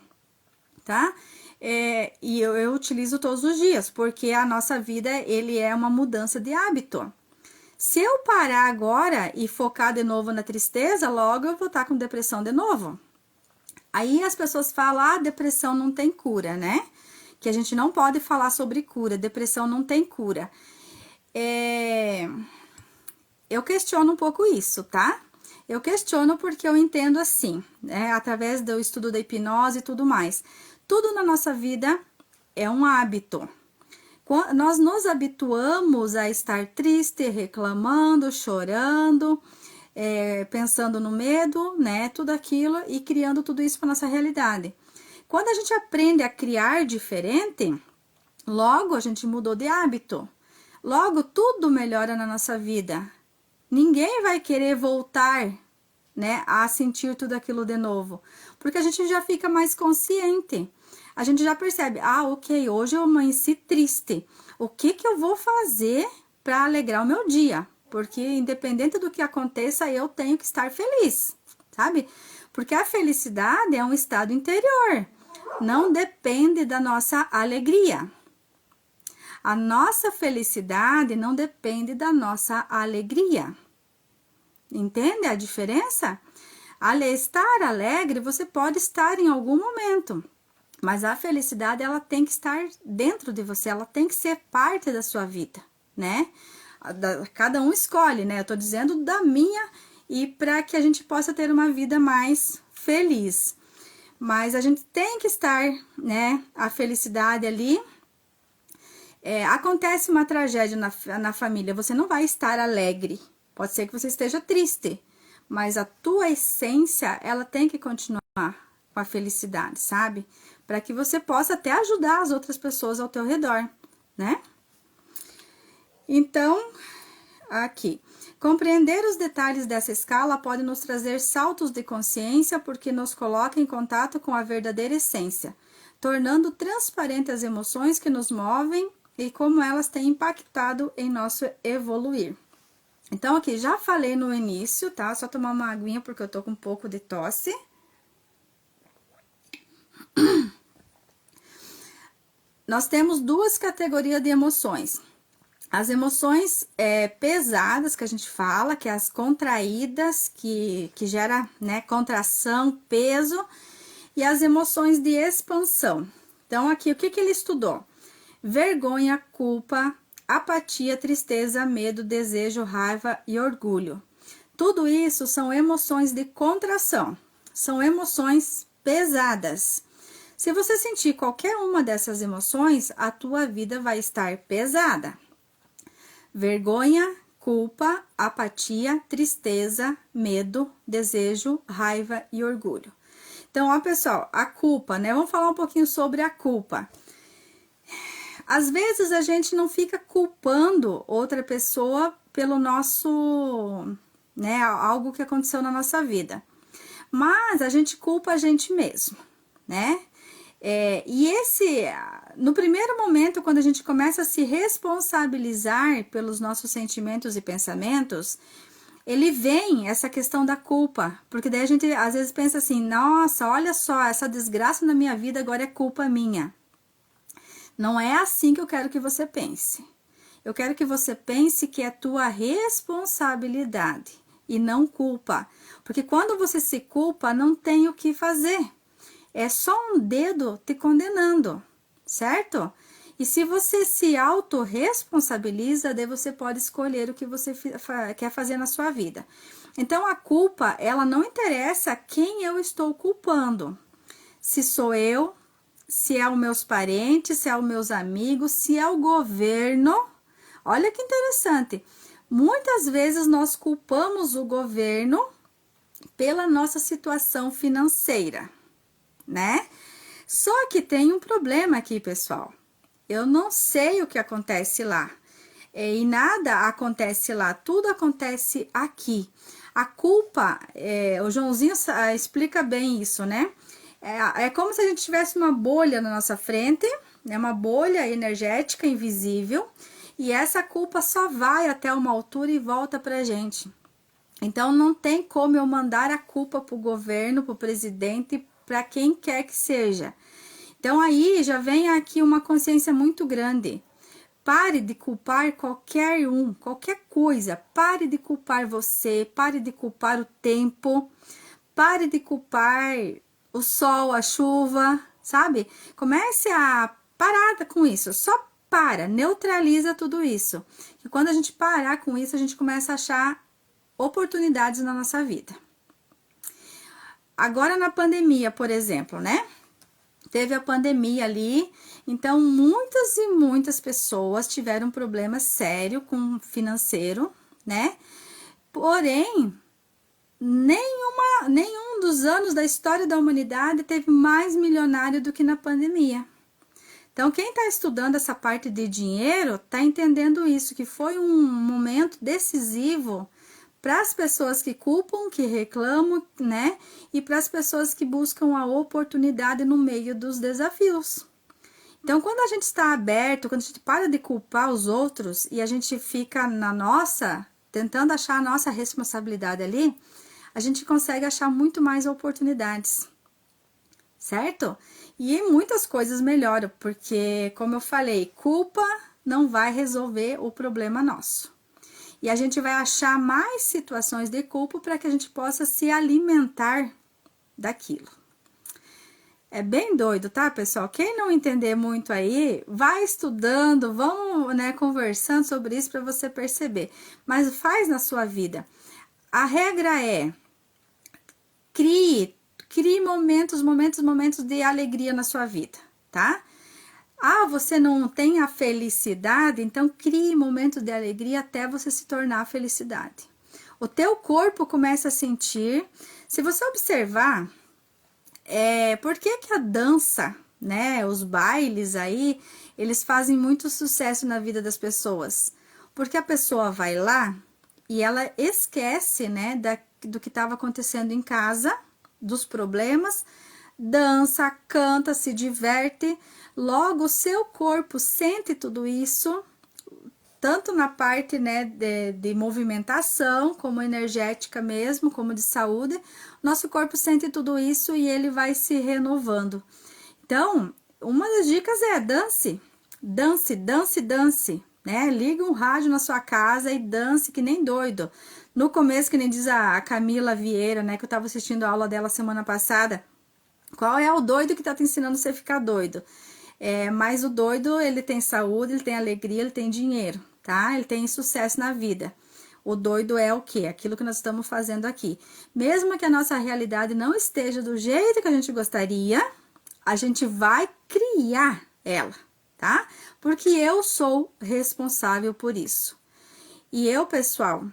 tá? E eu utilizo todos os dias, porque a nossa vida, ele é uma mudança de hábito. Se eu parar agora e focar de novo na tristeza, logo eu vou estar com depressão de novo. Aí as pessoas falam, depressão não tem cura, né? Que a gente não pode falar sobre cura, depressão não tem cura. Eu questiono um pouco isso, tá? Eu questiono porque eu entendo assim, né? Através do estudo da hipnose e tudo mais. Tudo na nossa vida é um hábito. Nós nos habituamos a estar triste, reclamando, chorando, pensando no medo, né? Tudo aquilo e criando tudo isso para nossa realidade. Quando a gente aprende a criar diferente, logo a gente mudou de hábito. Logo tudo melhora na nossa vida. Ninguém vai querer voltar, né, a sentir tudo aquilo de novo, porque a gente já fica mais consciente. A gente já percebe, ok, hoje eu amanheci triste. O que eu vou fazer para alegrar o meu dia? Porque independente do que aconteça, eu tenho que estar feliz, sabe? Porque a felicidade é um estado interior, não depende da nossa alegria. A nossa felicidade não depende da nossa alegria. Entende a diferença? Estar alegre, você pode estar em algum momento, mas a felicidade, ela tem que estar dentro de você, ela tem que ser parte da sua vida, né? Cada um escolhe, né? Eu tô dizendo da minha, e para que a gente possa ter uma vida mais feliz. Mas a gente tem que estar, né? A felicidade ali. Acontece uma tragédia na família, você não vai estar alegre. Pode ser que você esteja triste, mas a tua essência, ela tem que continuar com a felicidade, sabe? Para que você possa até ajudar as outras pessoas ao teu redor, né? Então, aqui. Compreender os detalhes dessa escala pode nos trazer saltos de consciência, porque nos coloca em contato com a verdadeira essência, tornando transparentes as emoções que nos movem e como elas têm impactado em nosso evoluir. Então, aqui, já falei no início, tá? Só tomar uma aguinha porque eu tô com um pouco de tosse. Nós temos duas categorias de emoções. As emoções pesadas, que a gente fala, que é as contraídas, que gera, né, contração, peso, e as emoções de expansão. Então, aqui, o que ele estudou? Vergonha, culpa, apatia, tristeza, medo, desejo, raiva e orgulho. Tudo isso são emoções de contração, são emoções pesadas. Se você sentir qualquer uma dessas emoções, a tua vida vai estar pesada. Vergonha, culpa, apatia, tristeza, medo, desejo, raiva e orgulho. Então, ó, pessoal, a culpa, né? Vamos falar um pouquinho sobre a culpa. Às vezes a gente não fica culpando outra pessoa pelo nosso, né, algo que aconteceu na nossa vida. Mas a gente culpa a gente mesmo, né? No primeiro momento, quando a gente começa a se responsabilizar pelos nossos sentimentos e pensamentos, ele vem essa questão da culpa, porque daí a gente às vezes pensa assim, nossa, olha só, essa desgraça na minha vida agora é culpa minha. Não é assim que eu quero que você pense. Eu quero que você pense que é tua responsabilidade e não culpa, porque quando você se culpa, não tem o que fazer. É só um dedo te condenando, certo? E se você se autorresponsabiliza, daí você pode escolher o que você quer fazer na sua vida. Então, a culpa, ela não interessa quem eu estou culpando. Se sou eu, se é os meus parentes, se é os meus amigos, se é o governo. Olha que interessante. Muitas vezes nós culpamos o governo pela nossa situação financeira, né? Só que tem um problema aqui, pessoal. Eu não sei o que acontece lá. E nada acontece lá, tudo acontece aqui. A culpa, o Joãozinho explica bem isso, né? É como se a gente tivesse uma bolha na nossa frente, né? Uma bolha energética invisível, e essa culpa só vai até uma altura e volta pra gente. Então, não tem como eu mandar a culpa pro governo, pro presidente, para quem quer que seja. Então, aí já vem aqui uma consciência muito grande. Pare de culpar qualquer coisa. Pare de culpar você, pare de culpar o tempo, pare de culpar o sol, a chuva, sabe? Comece a parar com isso, só neutraliza tudo isso. E quando a gente parar com isso, a gente começa a achar oportunidades na nossa vida. Agora na pandemia, por exemplo, né? Teve a pandemia ali, então muitas e muitas pessoas tiveram um problema sério com o financeiro, né? Porém, nenhum dos anos da história da humanidade teve mais milionário do que na pandemia. Então, quem está estudando essa parte de dinheiro está entendendo isso, que foi um momento decisivo para as pessoas que culpam, que reclamam, né? E para as pessoas que buscam a oportunidade no meio dos desafios. Então, quando a gente está aberto, quando a gente para de culpar os outros e a gente fica tentando achar a nossa responsabilidade ali, a gente consegue achar muito mais oportunidades, certo? E muitas coisas melhoram, porque, como eu falei, culpa não vai resolver o problema nosso. E a gente vai achar mais situações de culpa para que a gente possa se alimentar daquilo. É bem doido, tá, pessoal? Quem não entender muito aí, vai estudando, vamos, né, conversando sobre isso para você perceber. Mas faz na sua vida. A regra é, crie momentos de alegria na sua vida, tá? Você não tem a felicidade, então crie momentos de alegria até você se tornar a felicidade. O teu corpo começa a sentir. Se você observar, por que a dança, né, os bailes aí, eles fazem muito sucesso na vida das pessoas? Porque a pessoa vai lá e ela esquece, né, do que estava acontecendo em casa, dos problemas, dança, canta, se diverte. Logo, o seu corpo sente tudo isso, tanto na parte, né, de movimentação, como energética mesmo, como de saúde. Nosso corpo sente tudo isso e ele vai se renovando. Então, uma das dicas é dance, dance, dance, dance, né? Liga um rádio na sua casa e dance que nem doido. No começo, que nem diz a Camila Vieira, né? Que eu tava assistindo a aula dela semana passada. Qual é o doido que tá te ensinando você a ficar doido? Mas o doido, ele tem saúde, ele tem alegria, ele tem dinheiro, tá? Ele tem sucesso na vida. O doido é o quê? Aquilo que nós estamos fazendo aqui. Mesmo que a nossa realidade não esteja do jeito que a gente gostaria, a gente vai criar ela, tá? Porque eu sou responsável por isso. E eu, pessoal,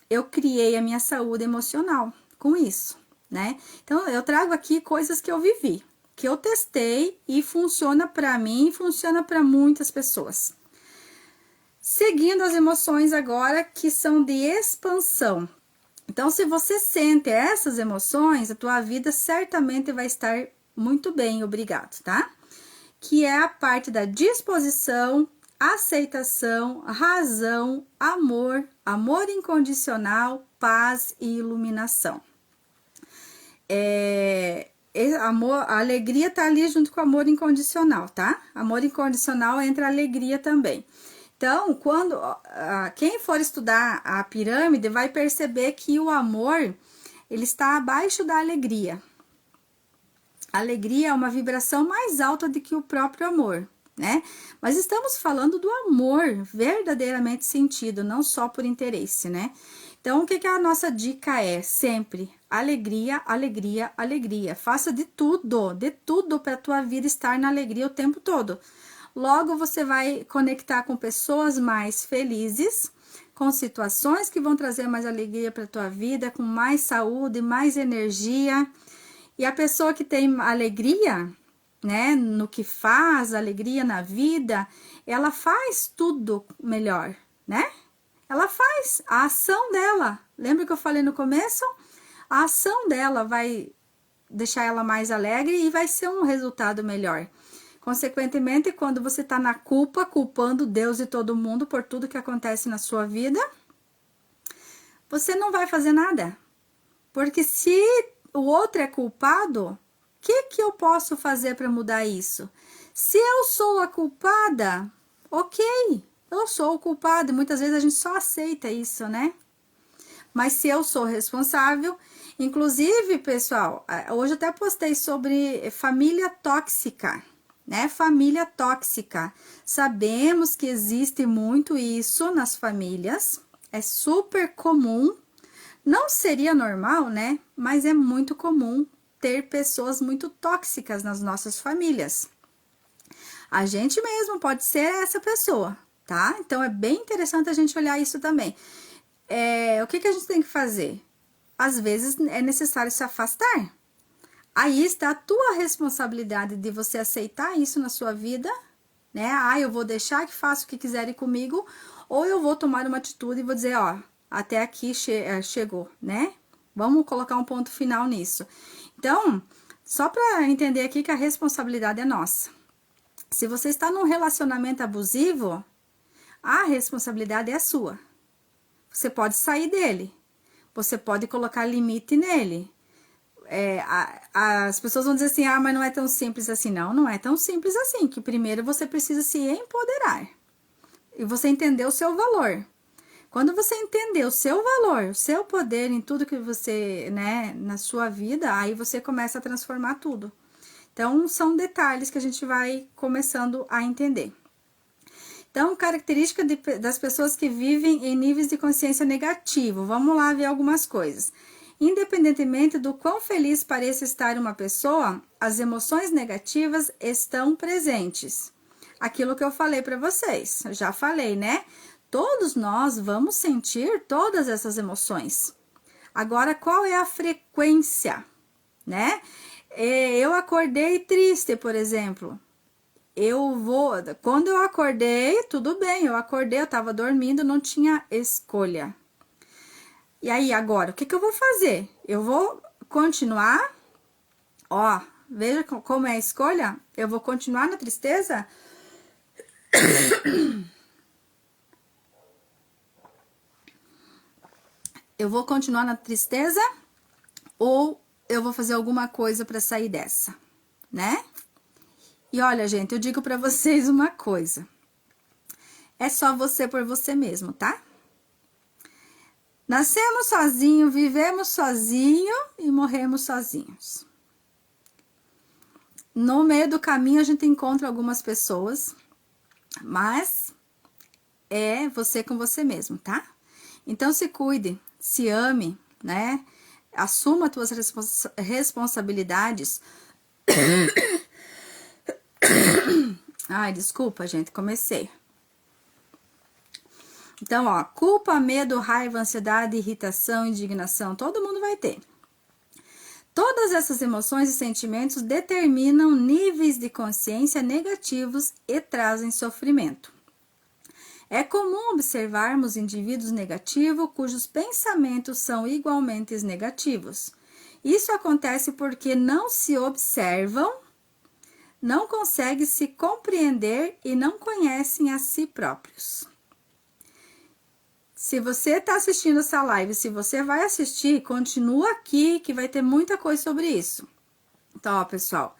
eu criei a minha saúde emocional com isso, né? Então, eu trago aqui coisas que eu vivi, que eu testei e funciona para mim e funciona para muitas pessoas. Seguindo as emoções agora, que são de expansão. Então, se você sente essas emoções, a tua vida certamente vai estar muito bem, obrigado, tá? Que é a parte da disposição, aceitação, razão, amor, amor incondicional, paz e iluminação. Amor, a alegria tá ali junto com o amor incondicional, tá? Amor incondicional entra a alegria também. Então, quando quem for estudar a pirâmide vai perceber que o amor, ele está abaixo da alegria. A alegria é uma vibração mais alta do que o próprio amor, né? Mas estamos falando do amor verdadeiramente sentido, não só por interesse, né? Então, o que a nossa dica é? Sempre alegria, alegria, alegria. Faça de tudo para a tua vida estar na alegria o tempo todo. Logo, você vai conectar com pessoas mais felizes, com situações que vão trazer mais alegria para a tua vida, com mais saúde, mais energia. E a pessoa que tem alegria, né, no que faz, alegria na vida, ela faz tudo melhor, né? Ela faz a ação dela. Lembra que eu falei no começo? A ação dela vai deixar ela mais alegre e vai ser um resultado melhor. Consequentemente, quando você está na culpa, culpando Deus e todo mundo por tudo que acontece na sua vida, você não vai fazer nada. Porque se o outro é culpado, o que eu posso fazer para mudar isso? Se eu sou a culpada, ok, eu sou o culpado. E muitas vezes a gente só aceita isso, né? Mas se eu sou responsável, inclusive, pessoal, hoje eu até postei sobre família tóxica, né? Família tóxica. Sabemos que existe muito isso nas famílias, é super comum. Não seria normal, né? Mas é muito comum ter pessoas muito tóxicas nas nossas famílias. A gente mesmo pode ser essa pessoa, tá? Então, é bem interessante a gente olhar isso também. O que a gente tem que fazer? Às vezes, é necessário se afastar. Aí está a tua responsabilidade de você aceitar isso na sua vida, né? Eu vou deixar que faça o que quiserem comigo, ou eu vou tomar uma atitude e vou dizer, ó, até aqui chegou, né? Vamos colocar um ponto final nisso. Então, só para entender aqui que a responsabilidade é nossa. Se você está num relacionamento abusivo, a responsabilidade é sua. Você pode sair dele. Você pode colocar limite nele. As pessoas vão dizer assim, mas não é tão simples assim. Não, não é tão simples assim. Que primeiro você precisa se empoderar. E você entender o seu valor. Quando você entender o seu valor, o seu poder em tudo que você, né, na sua vida, aí você começa a transformar tudo. Então, são detalhes que a gente vai começando a entender. Então, característica das pessoas que vivem em níveis de consciência negativo. Vamos lá ver algumas coisas. Independentemente do quão feliz pareça estar uma pessoa, as emoções negativas estão presentes. Aquilo que eu falei para vocês, já falei, né? Todos nós vamos sentir todas essas emoções. Agora, qual é a frequência, né? Eu acordei triste, por exemplo. Quando eu acordei, tudo bem, eu acordei, eu tava dormindo, não tinha escolha. E aí, agora, o que eu vou fazer? Eu vou continuar, veja como é a escolha, eu vou continuar na tristeza? Eu vou continuar na tristeza ou eu vou fazer alguma coisa para sair dessa, né? E olha, gente, eu digo para vocês uma coisa. É só você por você mesmo, tá? Nascemos sozinhos, vivemos sozinho e morremos sozinhos. No meio do caminho a gente encontra algumas pessoas, mas é você com você mesmo, tá? Então se cuide, se ame, né? Assuma as tuas responsabilidades. Ai, desculpa, gente, comecei. Então, ó, culpa, medo, raiva, ansiedade, irritação, indignação, todo mundo vai ter. Todas essas emoções e sentimentos determinam níveis de consciência negativos e trazem sofrimento. É comum observarmos indivíduos negativos cujos pensamentos são igualmente negativos. Isso acontece porque não se observam, não conseguem se compreender e não conhecem a si próprios. Se você está assistindo essa live, se você vai assistir, continua aqui que vai ter muita coisa sobre isso. Então, ó, pessoal,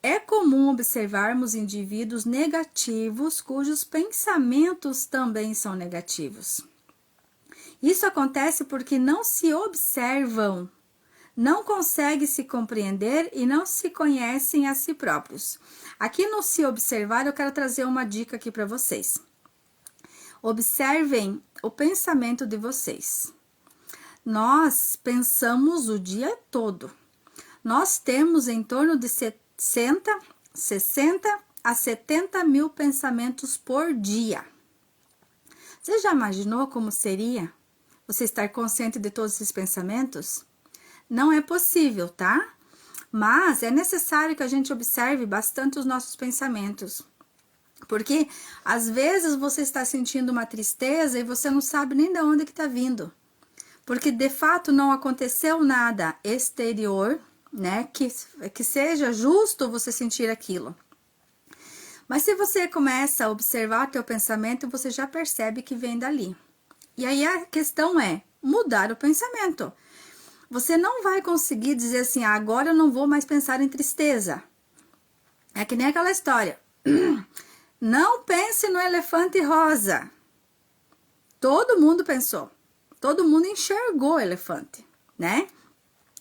é comum observarmos indivíduos negativos cujos pensamentos também são negativos. Isso acontece porque não se observam, não conseguem se compreender e não se conhecem a si próprios. Aqui no se observar, eu quero trazer uma dica aqui para vocês. Observem o pensamento de vocês. Nós pensamos o dia todo. Nós temos em torno de 60 a 70 mil pensamentos por dia. Você já imaginou como seria você estar consciente de todos esses pensamentos? Não é possível, tá? Mas é necessário que a gente observe bastante os nossos pensamentos. Porque às vezes você está sentindo uma tristeza e você não sabe nem de onde que está vindo. Porque de fato não aconteceu nada exterior, né? Que seja justo você sentir aquilo. Mas se você começa a observar teu pensamento, você já percebe que vem dali. E aí a questão é mudar o pensamento. Você não vai conseguir dizer assim, agora eu não vou mais pensar em tristeza. É que nem aquela história. Não pense no elefante rosa. Todo mundo pensou. Todo mundo enxergou o elefante, né?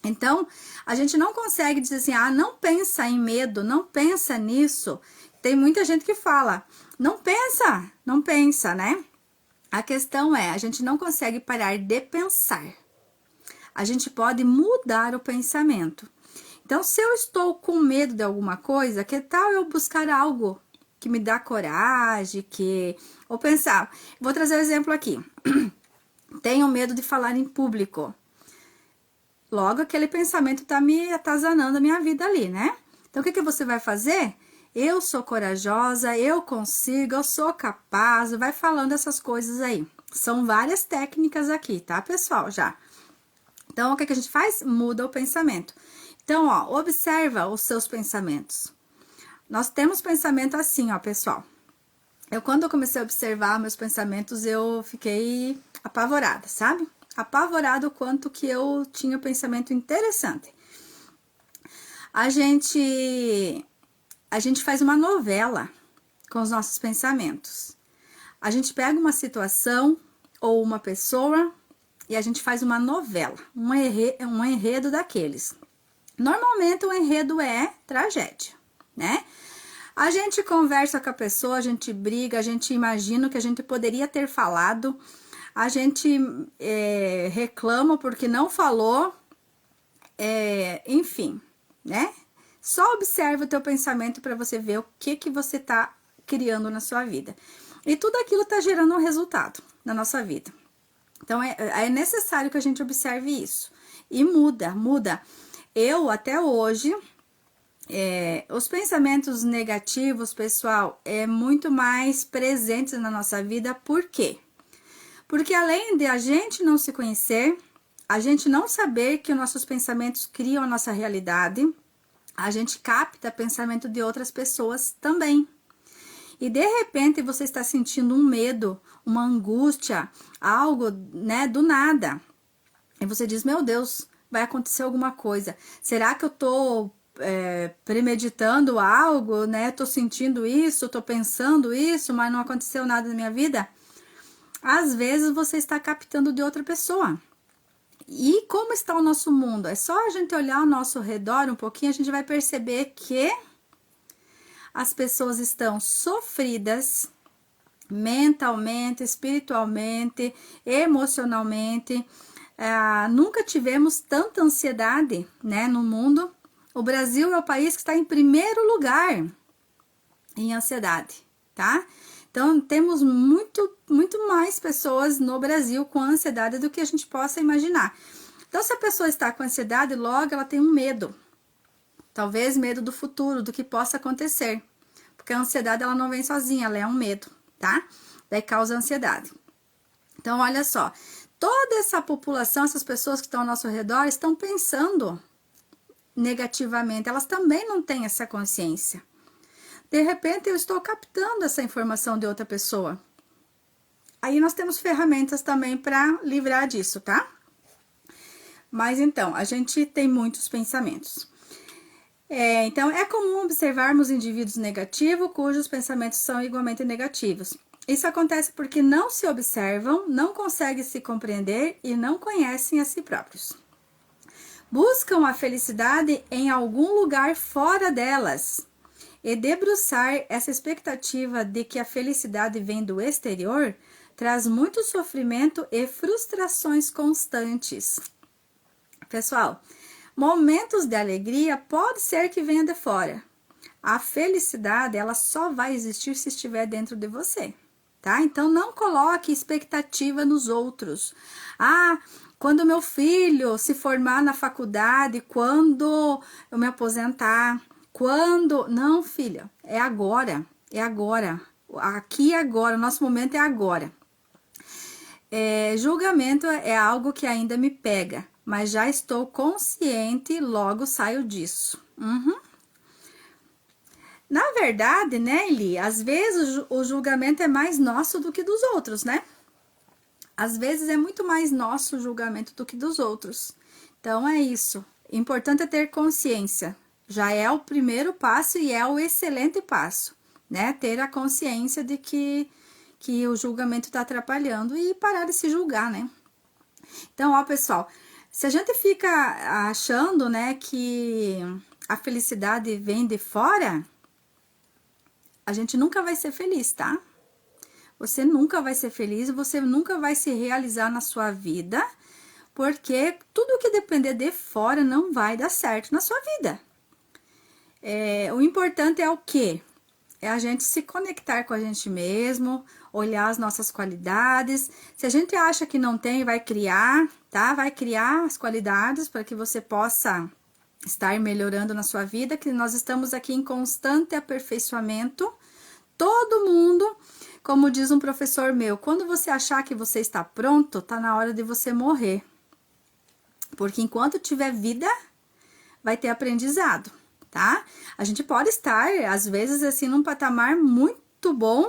Então, a gente não consegue dizer assim, não pensa em medo, não pensa nisso. Tem muita gente que fala, não pensa, né? A questão é, a gente não consegue parar de pensar. A gente pode mudar o pensamento. Então, se eu estou com medo de alguma coisa, que tal eu buscar algo que me dá coragem, ou pensar, vou trazer um exemplo aqui. Tenho medo de falar em público. Logo, aquele pensamento tá me atazanando a minha vida ali, né? Então, o que você vai fazer? Eu sou corajosa, eu consigo, eu sou capaz, vai falando essas coisas aí. São várias técnicas aqui, tá, pessoal? Já. Então, o que a gente faz? Muda o pensamento. Então, ó, observa os seus pensamentos. Nós temos pensamento assim, ó, pessoal. Quando eu comecei a observar meus pensamentos, eu fiquei apavorada, sabe? Apavorada o quanto que eu tinha pensamento interessante. A gente faz uma novela com os nossos pensamentos. A gente pega uma situação ou uma pessoa e a gente faz uma novela, um enredo daqueles. Normalmente o enredo é tragédia, né? A gente conversa com a pessoa, a gente briga, a gente imagina o que a gente poderia ter falado, a gente reclama porque não falou, enfim, né? Só observa o teu pensamento para você ver o que você está criando na sua vida. E tudo aquilo está gerando um resultado na nossa vida. Então, é necessário que a gente observe isso. E muda. Eu, até hoje, os pensamentos negativos, pessoal, é muito mais presentes na nossa vida. Por quê? Porque além de a gente não se conhecer, a gente não saber que os nossos pensamentos criam a nossa realidade, a gente capta pensamento de outras pessoas também. E de repente você está sentindo um medo, uma angústia, algo, né, do nada. E você diz, meu Deus, vai acontecer alguma coisa. Será que eu tô premeditando algo, né? Tô sentindo isso, tô pensando isso, mas não aconteceu nada na minha vida. Às vezes você está captando de outra pessoa. E como está o nosso mundo? É só a gente olhar ao nosso redor um pouquinho, a gente vai perceber que as pessoas estão sofridas mentalmente, espiritualmente, emocionalmente. Nunca tivemos tanta ansiedade, né, no mundo. O Brasil é o país que está em primeiro lugar em ansiedade, tá? Então, temos muito mais pessoas no Brasil com ansiedade do que a gente possa imaginar. Então, se a pessoa está com ansiedade, logo ela tem um medo. Talvez medo do futuro, do que possa acontecer. Porque a ansiedade, ela não vem sozinha, ela é um medo, tá? Daí causa ansiedade. Então, olha só. Toda essa população, essas pessoas que estão ao nosso redor, estão pensando negativamente. Elas também não têm essa consciência. De repente, eu estou captando essa informação de outra pessoa. Aí, nós temos ferramentas também para livrar disso, tá? Mas, então, a gente tem muitos pensamentos. Então, é comum observarmos indivíduos negativos cujos pensamentos são igualmente negativos. Isso acontece porque não se observam, não conseguem se compreender e não conhecem a si próprios. Buscam a felicidade em algum lugar fora delas. E debruçar essa expectativa de que a felicidade vem do exterior traz muito sofrimento e frustrações constantes. Pessoal, momentos de alegria pode ser que venha de fora. A felicidade, ela só vai existir se estiver dentro de você, tá? Então, não coloque expectativa nos outros. Quando meu filho se formar na faculdade, quando eu me aposentar, quando... Não, filha, é agora, é agora. Aqui e agora, o nosso momento é agora. Julgamento é algo que ainda me pega, mas já estou consciente, logo saio disso. Na verdade, né, Eli, às vezes o julgamento é mais nosso do que dos outros, né? Às vezes é muito mais nosso o julgamento do que dos outros. Então, é isso. Importante é ter consciência. Já é o primeiro passo e é o excelente passo, né? Ter a consciência de que o julgamento está atrapalhando e parar de se julgar, né? Então, ó, pessoal, se a gente fica achando, né, que a felicidade vem de fora, a gente nunca vai ser feliz, tá? Você nunca vai ser feliz, você nunca vai se realizar na sua vida, porque tudo que depender de fora não vai dar certo na sua vida. O importante é o quê? É a gente se conectar com a gente mesmo, olhar as nossas qualidades. Se a gente acha que não tem, vai criar, tá? Vai criar as qualidades para que você possa estar melhorando na sua vida, que nós estamos aqui em constante aperfeiçoamento. Todo mundo, como diz um professor meu, quando você achar que você está pronto, tá na hora de você morrer. Porque enquanto tiver vida, vai ter aprendizado, tá? A gente pode estar, às vezes, assim, num patamar muito bom,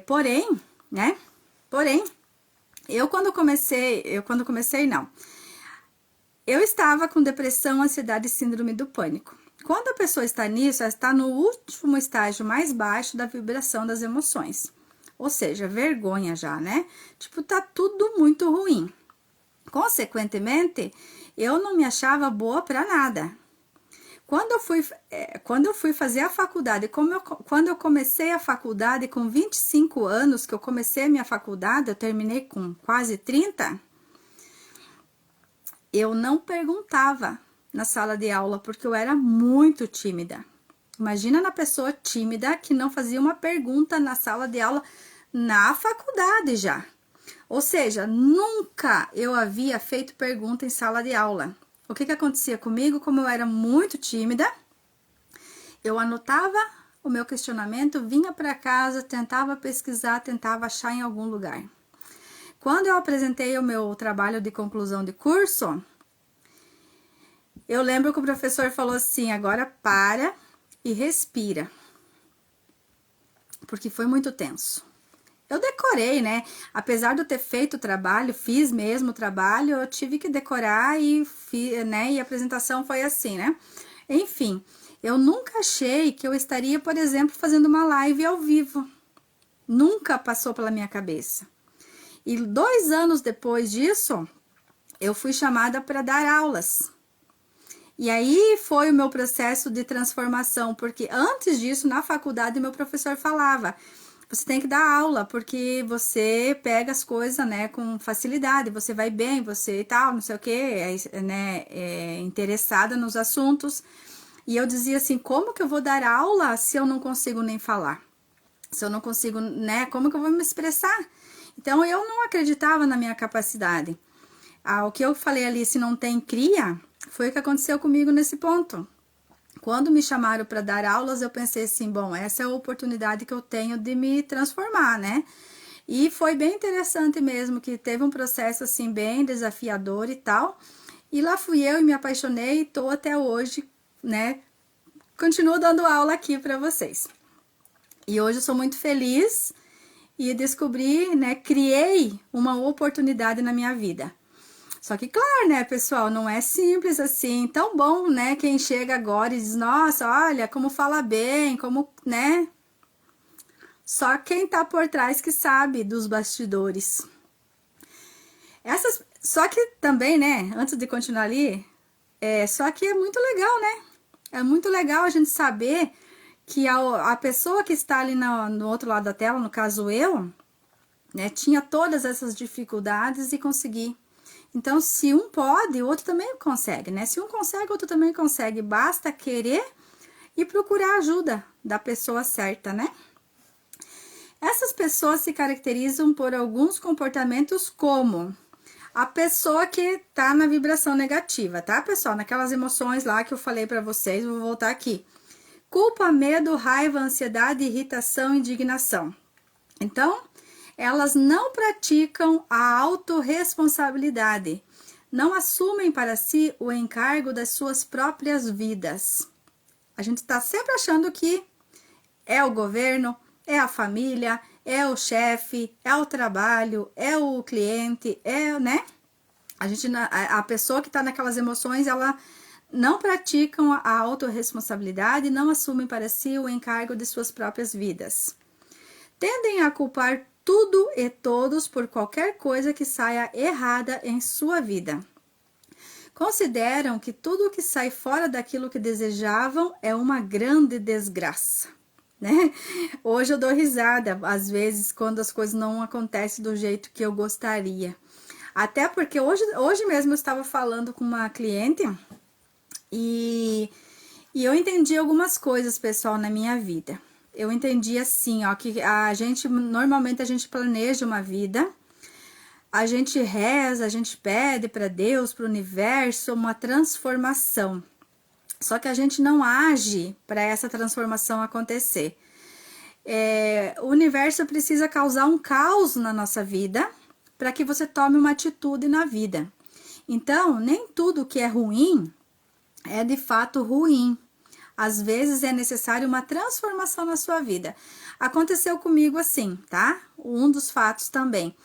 porém, né? Porém, eu estava com depressão, ansiedade e síndrome do pânico. Quando a pessoa está nisso, ela está no último estágio mais baixo da vibração das emoções. Ou seja, vergonha já, né? Tipo, tá tudo muito ruim. Consequentemente, eu não me achava boa para nada. Quando eu fui fazer a faculdade, quando eu comecei a faculdade com 25 anos, que eu comecei a minha faculdade, eu terminei com quase 30, eu não perguntava na sala de aula, porque eu era muito tímida. Imagina na pessoa tímida que não fazia uma pergunta na sala de aula na faculdade já. Ou seja, nunca eu havia feito pergunta em sala de aula. O que acontecia comigo? Como eu era muito tímida, eu anotava o meu questionamento, vinha para casa, tentava pesquisar, tentava achar em algum lugar. Quando eu apresentei o meu trabalho de conclusão de curso, eu lembro que o professor falou assim, agora para e respira. Porque foi muito tenso. Eu decorei, né? Apesar de eu ter feito o trabalho, fiz mesmo o trabalho, eu tive que decorar e né? E a apresentação foi assim, né? Enfim, eu nunca achei que eu estaria, por exemplo, fazendo uma live ao vivo. Nunca passou pela minha cabeça. E 2 anos depois disso, eu fui chamada para dar aulas. E aí foi o meu processo de transformação, porque antes disso, na faculdade, meu professor falava: você tem que dar aula, porque você pega as coisas, né, com facilidade, você vai bem, você e tal, não sei o que, né, interessada nos assuntos. E eu dizia assim: como que eu vou dar aula se eu não consigo nem falar? Se eu não consigo, né, como que eu vou me expressar? Então, eu não acreditava na minha capacidade. O que eu falei ali, se não tem cria, foi o que aconteceu comigo nesse ponto. Quando me chamaram para dar aulas, eu pensei assim, bom, essa é a oportunidade que eu tenho de me transformar, né? E foi bem interessante mesmo, que teve um processo assim bem desafiador e tal. E lá fui eu e me apaixonei e tô até hoje, né? Continuo dando aula aqui para vocês. E hoje eu sou muito feliz e descobri, né, criei uma oportunidade na minha vida. Só que, claro, né, pessoal, não é simples assim, tão bom, né, quem chega agora e diz, nossa, olha, como fala bem, como, né, só quem tá por trás que sabe dos bastidores. Só que também, né, antes de continuar ali, só que é muito legal, né, é muito legal a gente saber que a pessoa que está ali no outro lado da tela, no caso eu, né, tinha todas essas dificuldades e consegui. Então, se um pode, o outro também consegue, né? Se um consegue, o outro também consegue. Basta querer e procurar ajuda da pessoa certa, né? Essas pessoas se caracterizam por alguns comportamentos como a pessoa que tá na vibração negativa, tá, pessoal? Naquelas emoções lá que eu falei para vocês, vou voltar aqui. Culpa, medo, raiva, ansiedade, irritação, indignação. Então, elas não praticam a autorresponsabilidade, não assumem para si o encargo das suas próprias vidas. A gente está sempre achando que é o governo, é a família, é o chefe, é o trabalho, é o cliente, né? A pessoa que está naquelas emoções, ela não praticam a autorresponsabilidade, não assumem para si o encargo de suas próprias vidas. Tendem a culpar tudo e todos por qualquer coisa que saia errada em sua vida. Consideram que tudo que sai fora daquilo que desejavam é uma grande desgraça, né? Hoje eu dou risada, às vezes, quando as coisas não acontecem do jeito que eu gostaria. Até porque hoje mesmo eu estava falando com uma cliente e eu entendi algumas coisas, pessoal, na minha vida. Eu entendi assim, ó, que normalmente a gente planeja uma vida, a gente reza, a gente pede para Deus, para o universo, uma transformação. Só que a gente não age para essa transformação acontecer. O universo precisa causar um caos na nossa vida para que você tome uma atitude na vida. Então, nem tudo que é ruim é de fato ruim. Às vezes é necessário uma transformação na sua vida. Aconteceu comigo assim, tá? Um dos fatos também.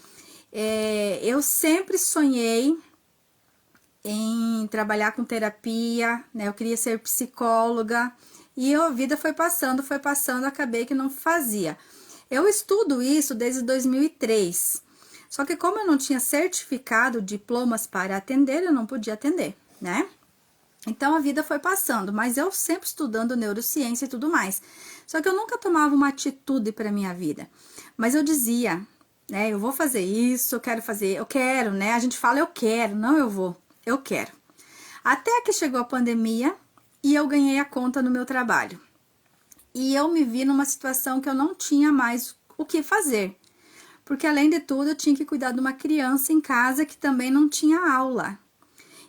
Eu sempre sonhei em trabalhar com terapia, né? Eu queria ser psicóloga e a vida foi passando, acabei que não fazia. Eu estudo isso desde 2003. Só que como eu não tinha certificado, diplomas para atender, eu não podia atender, né? Então a vida foi passando, mas eu sempre estudando neurociência e tudo mais. Só que eu nunca tomava uma atitude para minha vida. Mas eu dizia, né, eu vou fazer isso, eu quero fazer, eu quero, né? A gente fala eu quero, não eu vou, eu quero. Até que chegou a pandemia e eu ganhei a conta no meu trabalho. E eu me vi numa situação que eu não tinha mais o que fazer. Porque além de tudo, eu tinha que cuidar de uma criança em casa que também não tinha aula.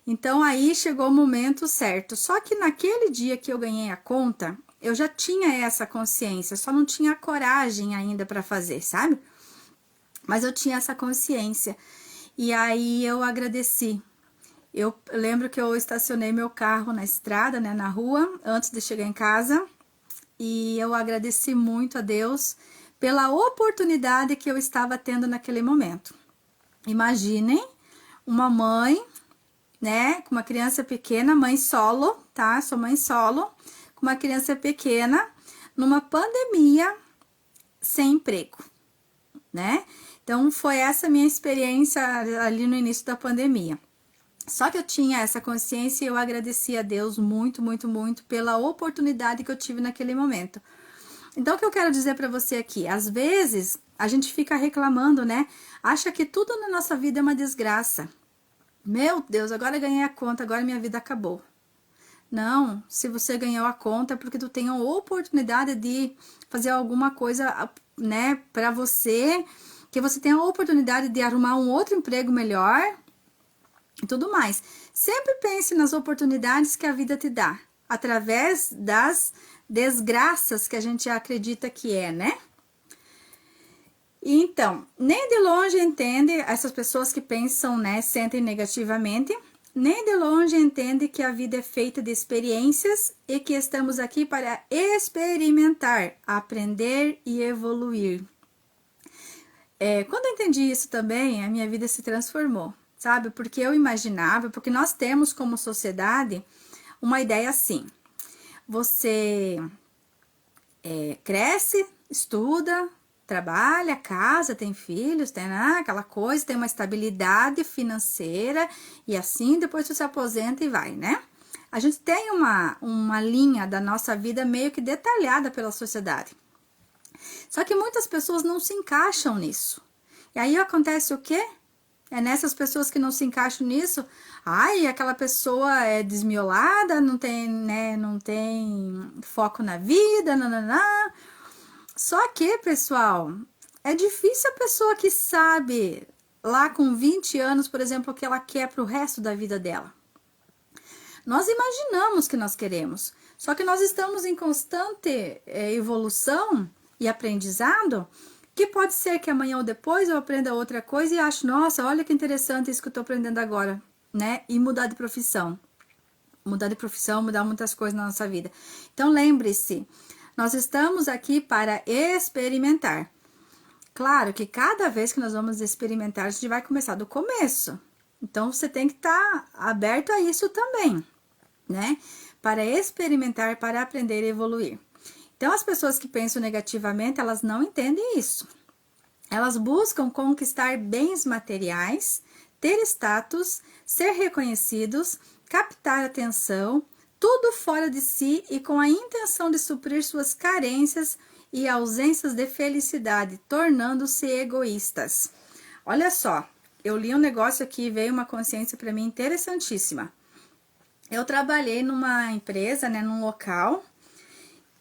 Então, aí chegou o momento certo. Só que naquele dia que eu ganhei a conta, eu já tinha essa consciência, só não tinha coragem ainda para fazer, sabe? Mas eu tinha essa consciência. E aí eu agradeci. Eu lembro que eu estacionei meu carro na estrada, né, na rua, antes de chegar em casa. E eu agradeci muito a Deus pela oportunidade que eu estava tendo naquele momento. Imaginem uma mãe, né, com uma criança pequena, mãe solo, tá? Sou mãe solo, com uma criança pequena, numa pandemia, sem emprego, né? Então, foi essa minha experiência ali no início da pandemia. Só que eu tinha essa consciência e eu agradeci a Deus muito, muito, muito pela oportunidade que eu tive naquele momento. Então, o que eu quero dizer para você aqui? Às vezes, a gente fica reclamando, né? Acha que tudo na nossa vida é uma desgraça. Meu Deus, agora eu ganhei a conta, agora minha vida acabou. Não, se você ganhou a conta é porque tu tem a oportunidade de fazer alguma coisa, né, para você, que você tem a oportunidade de arrumar um outro emprego melhor e tudo mais. Sempre pense nas oportunidades que a vida te dá, através das desgraças que a gente acredita que é, né? Então, nem de longe entende essas pessoas que pensam, né, sentem negativamente, nem de longe entende que a vida é feita de experiências e que estamos aqui para experimentar, aprender e evoluir. Quando eu entendi isso também, a minha vida se transformou, sabe? Porque eu imaginava, porque nós temos como sociedade uma ideia assim: você cresce, estuda, trabalha, casa, tem filhos, tem aquela coisa, tem uma estabilidade financeira e assim depois você se aposenta e vai, né? A gente tem uma linha da nossa vida meio que detalhada pela sociedade. Só que muitas pessoas não se encaixam nisso. E aí acontece o quê? É nessas pessoas que não se encaixam nisso, ai, aquela pessoa é desmiolada, não tem, né, não tem foco na vida, nananã. Só que, pessoal, é difícil a pessoa que sabe lá com 20 anos, por exemplo, o que ela quer para o resto da vida dela. Nós imaginamos que nós queremos, só que nós estamos em constante evolução e aprendizado, que pode ser que amanhã ou depois eu aprenda outra coisa e acho, nossa, olha que interessante isso que eu estou aprendendo agora, né? E mudar de profissão. Mudar muitas coisas na nossa vida. Então, lembre-se, nós estamos aqui para experimentar. Claro que cada vez que nós vamos experimentar, a gente vai começar do começo. Então, você tem que estar aberto a isso também, né? Para experimentar, para aprender e evoluir. Então, as pessoas que pensam negativamente, elas não entendem isso. Elas buscam conquistar bens materiais, ter status, ser reconhecidos, captar atenção, tudo fora de si e com a intenção de suprir suas carências e ausências de felicidade, tornando-se egoístas. Olha só, eu li um negócio aqui, veio uma consciência para mim interessantíssima. Eu trabalhei numa empresa, né, num local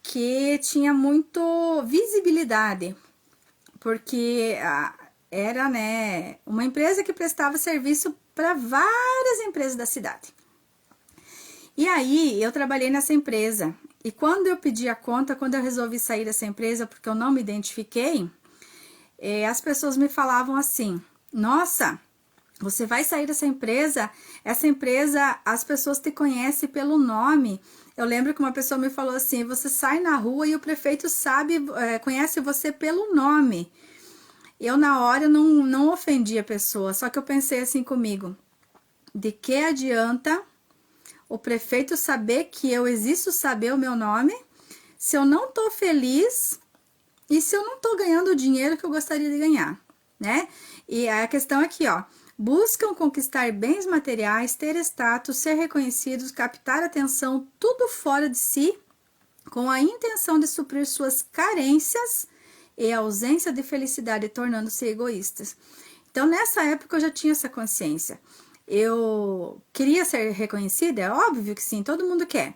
que tinha muito visibilidade, porque era, né, uma empresa que prestava serviço para várias empresas da cidade. E aí, eu trabalhei nessa empresa, e quando eu pedi a conta, quando eu resolvi sair dessa empresa, porque eu não me identifiquei, as pessoas me falavam assim, nossa, você vai sair dessa empresa, essa empresa, as pessoas te conhecem pelo nome. Eu lembro que uma pessoa me falou assim, você sai na rua e o prefeito sabe, conhece você pelo nome. Eu na hora não ofendi a pessoa, só que eu pensei assim comigo, de que adianta o prefeito saber que eu existo, saber o meu nome, se eu não tô feliz e se eu não tô ganhando o dinheiro que eu gostaria de ganhar, né? E a questão aqui, ó, buscam conquistar bens materiais, ter status, ser reconhecidos, captar atenção, tudo fora de si, com a intenção de suprir suas carências e a ausência de felicidade, tornando-se egoístas. Então, nessa época, eu já tinha essa consciência. Eu queria ser reconhecida? É óbvio que sim, todo mundo quer.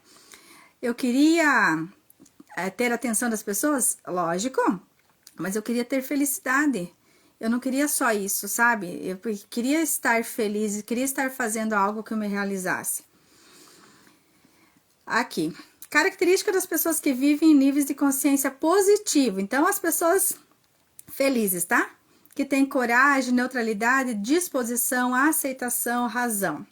Eu queria ter a atenção das pessoas? Lógico, mas eu queria ter felicidade. Eu não queria só isso, sabe? Eu queria estar feliz, queria estar fazendo algo que eu me realizasse. Aqui, característica das pessoas que vivem em níveis de consciência positivo. Então, as pessoas felizes, tá? Que têm coragem, neutralidade, disposição, aceitação, razão.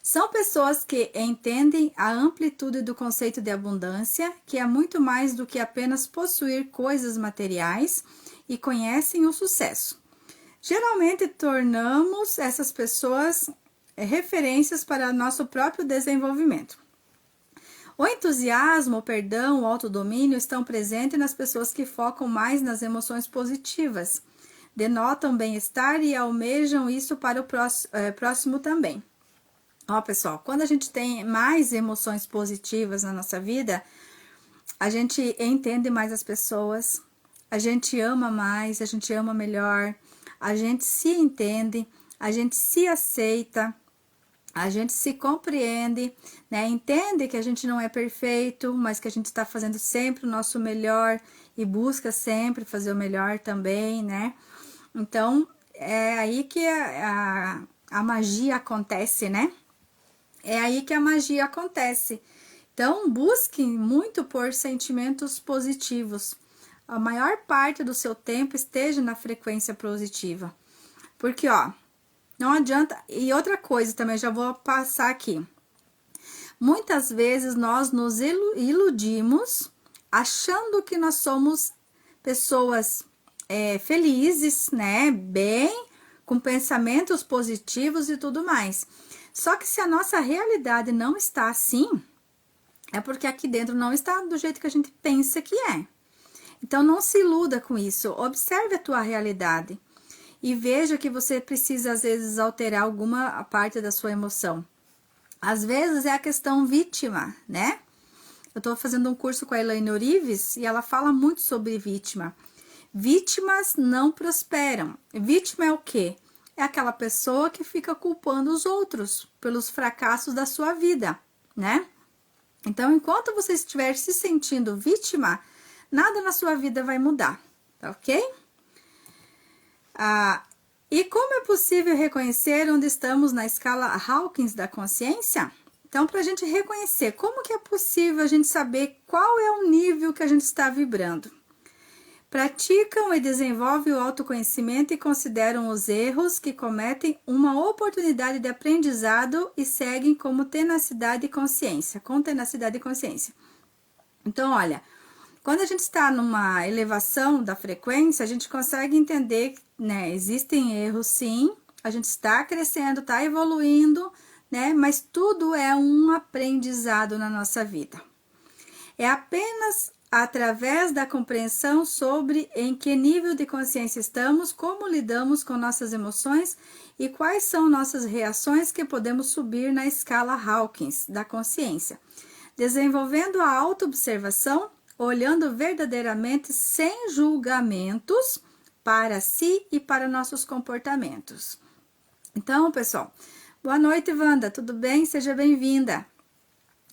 São pessoas que entendem a amplitude do conceito de abundância, que é muito mais do que apenas possuir coisas materiais, e conhecem o sucesso. Geralmente tornamos essas pessoas referências para nosso próprio desenvolvimento. O entusiasmo, o perdão, o autodomínio estão presentes nas pessoas que focam mais nas emoções positivas, denotam bem-estar e almejam isso para o próximo também. Ó, pessoal, quando a gente tem mais emoções positivas na nossa vida, a gente entende mais as pessoas, a gente ama mais, a gente ama melhor, a gente se entende, a gente se aceita, a gente se compreende, né? Entende que a gente não é perfeito, mas que a gente está fazendo sempre o nosso melhor e busca sempre fazer o melhor também, né? Então, é aí que a magia acontece, né? É aí que a magia acontece. Então, busque muito por sentimentos positivos. A maior parte do seu tempo esteja na frequência positiva. Porque, ó, não adianta. E outra coisa também, já vou passar aqui. Muitas vezes nós nos iludimos achando que nós somos pessoas felizes, né? Bem, com pensamentos positivos e tudo mais. Só que se a nossa realidade não está assim, é porque aqui dentro não está do jeito que a gente pensa que é. Então, não se iluda com isso. Observe a tua realidade e veja que você precisa, às vezes, alterar alguma parte da sua emoção. Às vezes, é a questão vítima, né? Eu estou fazendo um curso com a Elaine Orives e ela fala muito sobre vítima. Vítimas não prosperam. Vítima é o quê? É aquela pessoa que fica culpando os outros pelos fracassos da sua vida, né? Então, enquanto você estiver se sentindo vítima, nada na sua vida vai mudar, tá ok? E como é possível reconhecer onde estamos na escala Hawkins da consciência? Então, para a gente reconhecer, como que é possível a gente saber qual é o nível que a gente está vibrando? Praticam e desenvolvem o autoconhecimento e consideram os erros que cometem uma oportunidade de aprendizado e seguem como tenacidade e consciência, com tenacidade e consciência. Então, olha, quando a gente está numa elevação da frequência, a gente consegue entender, né? Existem erros, sim, a gente está crescendo, está evoluindo, né? Mas tudo é um aprendizado na nossa vida. É apenas através da compreensão sobre em que nível de consciência estamos, como lidamos com nossas emoções e quais são nossas reações que podemos subir na escala Hawkins da consciência, desenvolvendo a autoobservação, olhando verdadeiramente sem julgamentos para si e para nossos comportamentos. Então, pessoal, boa noite, Wanda, tudo bem? Seja bem-vinda.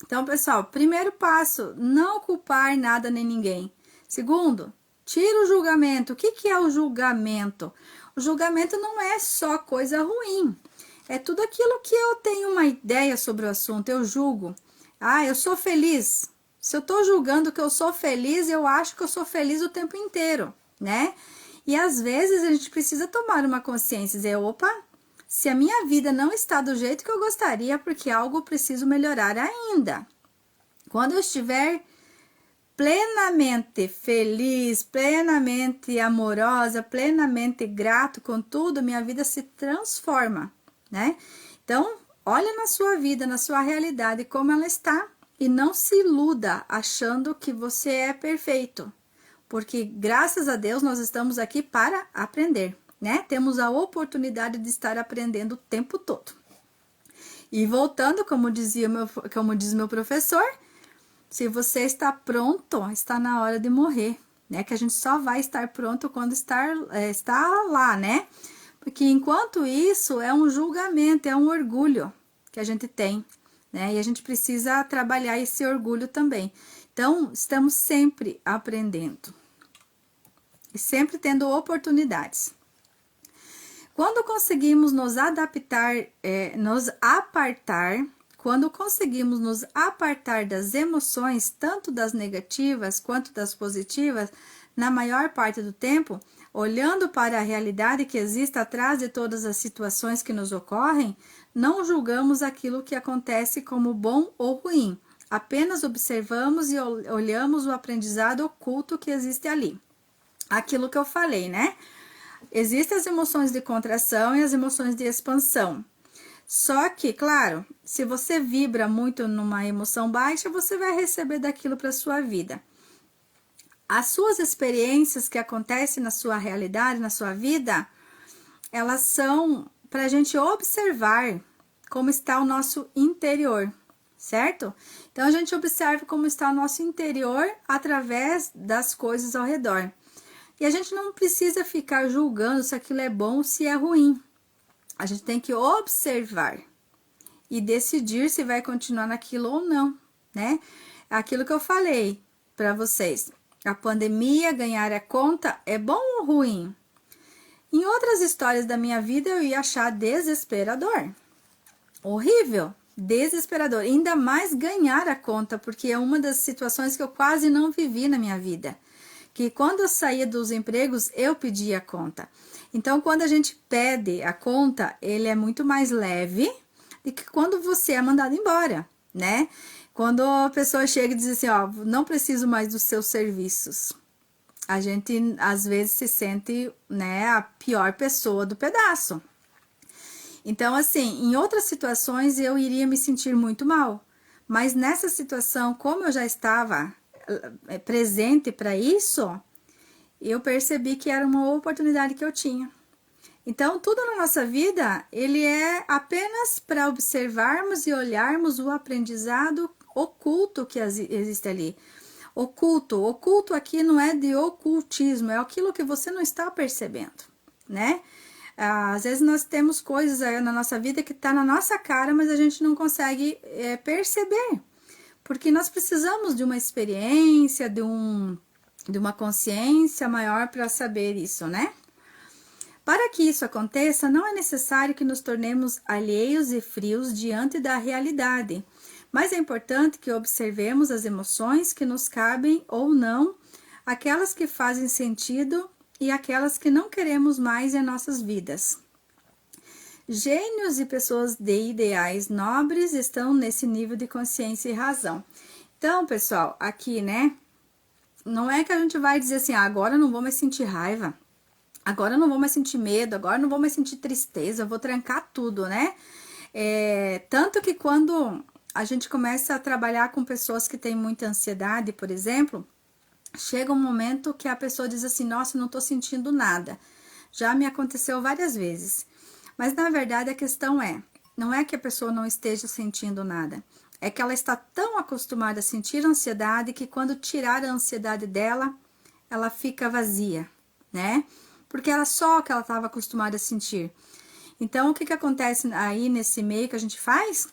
Então, pessoal, primeiro passo, não culpar nada nem ninguém. Segundo, tira o julgamento. O que é o julgamento? O julgamento não é só coisa ruim. É tudo aquilo que eu tenho uma ideia sobre o assunto, eu julgo. Ah, eu sou feliz. Se eu tô julgando que eu sou feliz, eu acho que eu sou feliz o tempo inteiro, né? E às vezes a gente precisa tomar uma consciência e dizer, opa, se a minha vida não está do jeito que eu gostaria, porque algo preciso melhorar ainda. Quando eu estiver plenamente feliz, plenamente amorosa, plenamente grato com tudo, minha vida se transforma, né? Então, olha na sua vida, na sua realidade, como ela está. E não se iluda achando que você é perfeito. Porque, graças a Deus, nós estamos aqui para aprender, né? Temos a oportunidade de estar aprendendo o tempo todo. E voltando, como diz meu professor, se você está pronto, está na hora de morrer, né? Que a gente só vai estar pronto quando está lá, né? Porque enquanto isso é um julgamento, é um orgulho que a gente tem, né? E a gente precisa trabalhar esse orgulho também. Então, estamos sempre aprendendo e sempre tendo oportunidades. Quando conseguimos nos adaptar, quando conseguimos nos apartar das emoções, tanto das negativas quanto das positivas, na maior parte do tempo, olhando para a realidade que existe atrás de todas as situações que nos ocorrem, não julgamos aquilo que acontece como bom ou ruim. Apenas observamos e olhamos o aprendizado oculto que existe ali. Aquilo que eu falei, né? Existem as emoções de contração e as emoções de expansão. Só que, claro, se você vibra muito numa emoção baixa, você vai receber daquilo para sua vida. As suas experiências que acontecem na sua realidade, na sua vida, elas são para a gente observar como está o nosso interior, certo? Então, a gente observa como está o nosso interior através das coisas ao redor. E a gente não precisa ficar julgando se aquilo é bom ou se é ruim. A gente tem que observar e decidir se vai continuar naquilo ou não, né? Aquilo que eu falei para vocês. A pandemia, ganhar a conta, é bom ou ruim? Em outras histórias da minha vida, eu ia achar desesperador. Horrível, desesperador. Ainda mais ganhar a conta, porque é uma das situações que eu quase não vivi na minha vida. Que quando eu saía dos empregos, eu pedia a conta. Então, quando a gente pede a conta, ele é muito mais leve do que quando você é mandado embora, né? Quando a pessoa chega e diz assim, ó, não preciso mais dos seus serviços. A gente, às vezes, se sente, né, a pior pessoa do pedaço. Então, assim, em outras situações, eu iria me sentir muito mal. Mas nessa situação, como eu já estava presente para isso, eu percebi que era uma oportunidade que eu tinha. Então, tudo na nossa vida, ele é apenas para observarmos e olharmos o aprendizado oculto que existe ali. Oculto aqui não é de ocultismo, é aquilo que você não está percebendo, né? Às vezes nós temos coisas na nossa vida que está na nossa cara, mas a gente não consegue perceber. Porque nós precisamos de uma experiência, de uma consciência maior para saber isso, né? Para que isso aconteça, não é necessário que nos tornemos alheios e frios diante da realidade, mas é importante que observemos as emoções que nos cabem ou não, aquelas que fazem sentido e aquelas que não queremos mais em nossas vidas. Gênios e pessoas de ideais nobres estão nesse nível de consciência e razão. Então, pessoal, aqui, né, não é que a gente vai dizer assim, agora eu não vou mais sentir raiva, agora eu não vou mais sentir medo, agora eu não vou mais sentir tristeza, eu vou trancar tudo, né? Tanto que quando a gente começa a trabalhar com pessoas que têm muita ansiedade, por exemplo, chega um momento que a pessoa diz assim, nossa, eu não tô sentindo nada. Já me aconteceu várias vezes. Mas, na verdade, a questão não é que a pessoa não esteja sentindo nada. É que ela está tão acostumada a sentir ansiedade que quando tirar a ansiedade dela, ela fica vazia, né? Porque era só o que ela estava acostumada a sentir. Então, o que acontece aí nesse meio que a gente faz?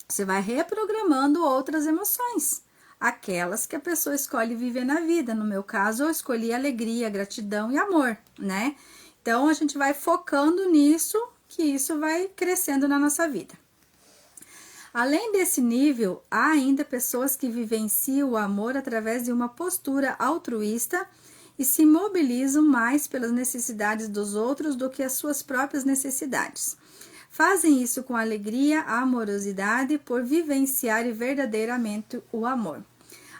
Você vai reprogramando outras emoções. Aquelas que a pessoa escolhe viver na vida. No meu caso, eu escolhi alegria, gratidão e amor, né? Então, a gente vai focando nisso, que isso vai crescendo na nossa vida. Além desse nível, há ainda pessoas que vivenciam o amor através de uma postura altruísta e se mobilizam mais pelas necessidades dos outros do que as suas próprias necessidades. Fazem isso com alegria, amorosidade, por vivenciar verdadeiramente o amor.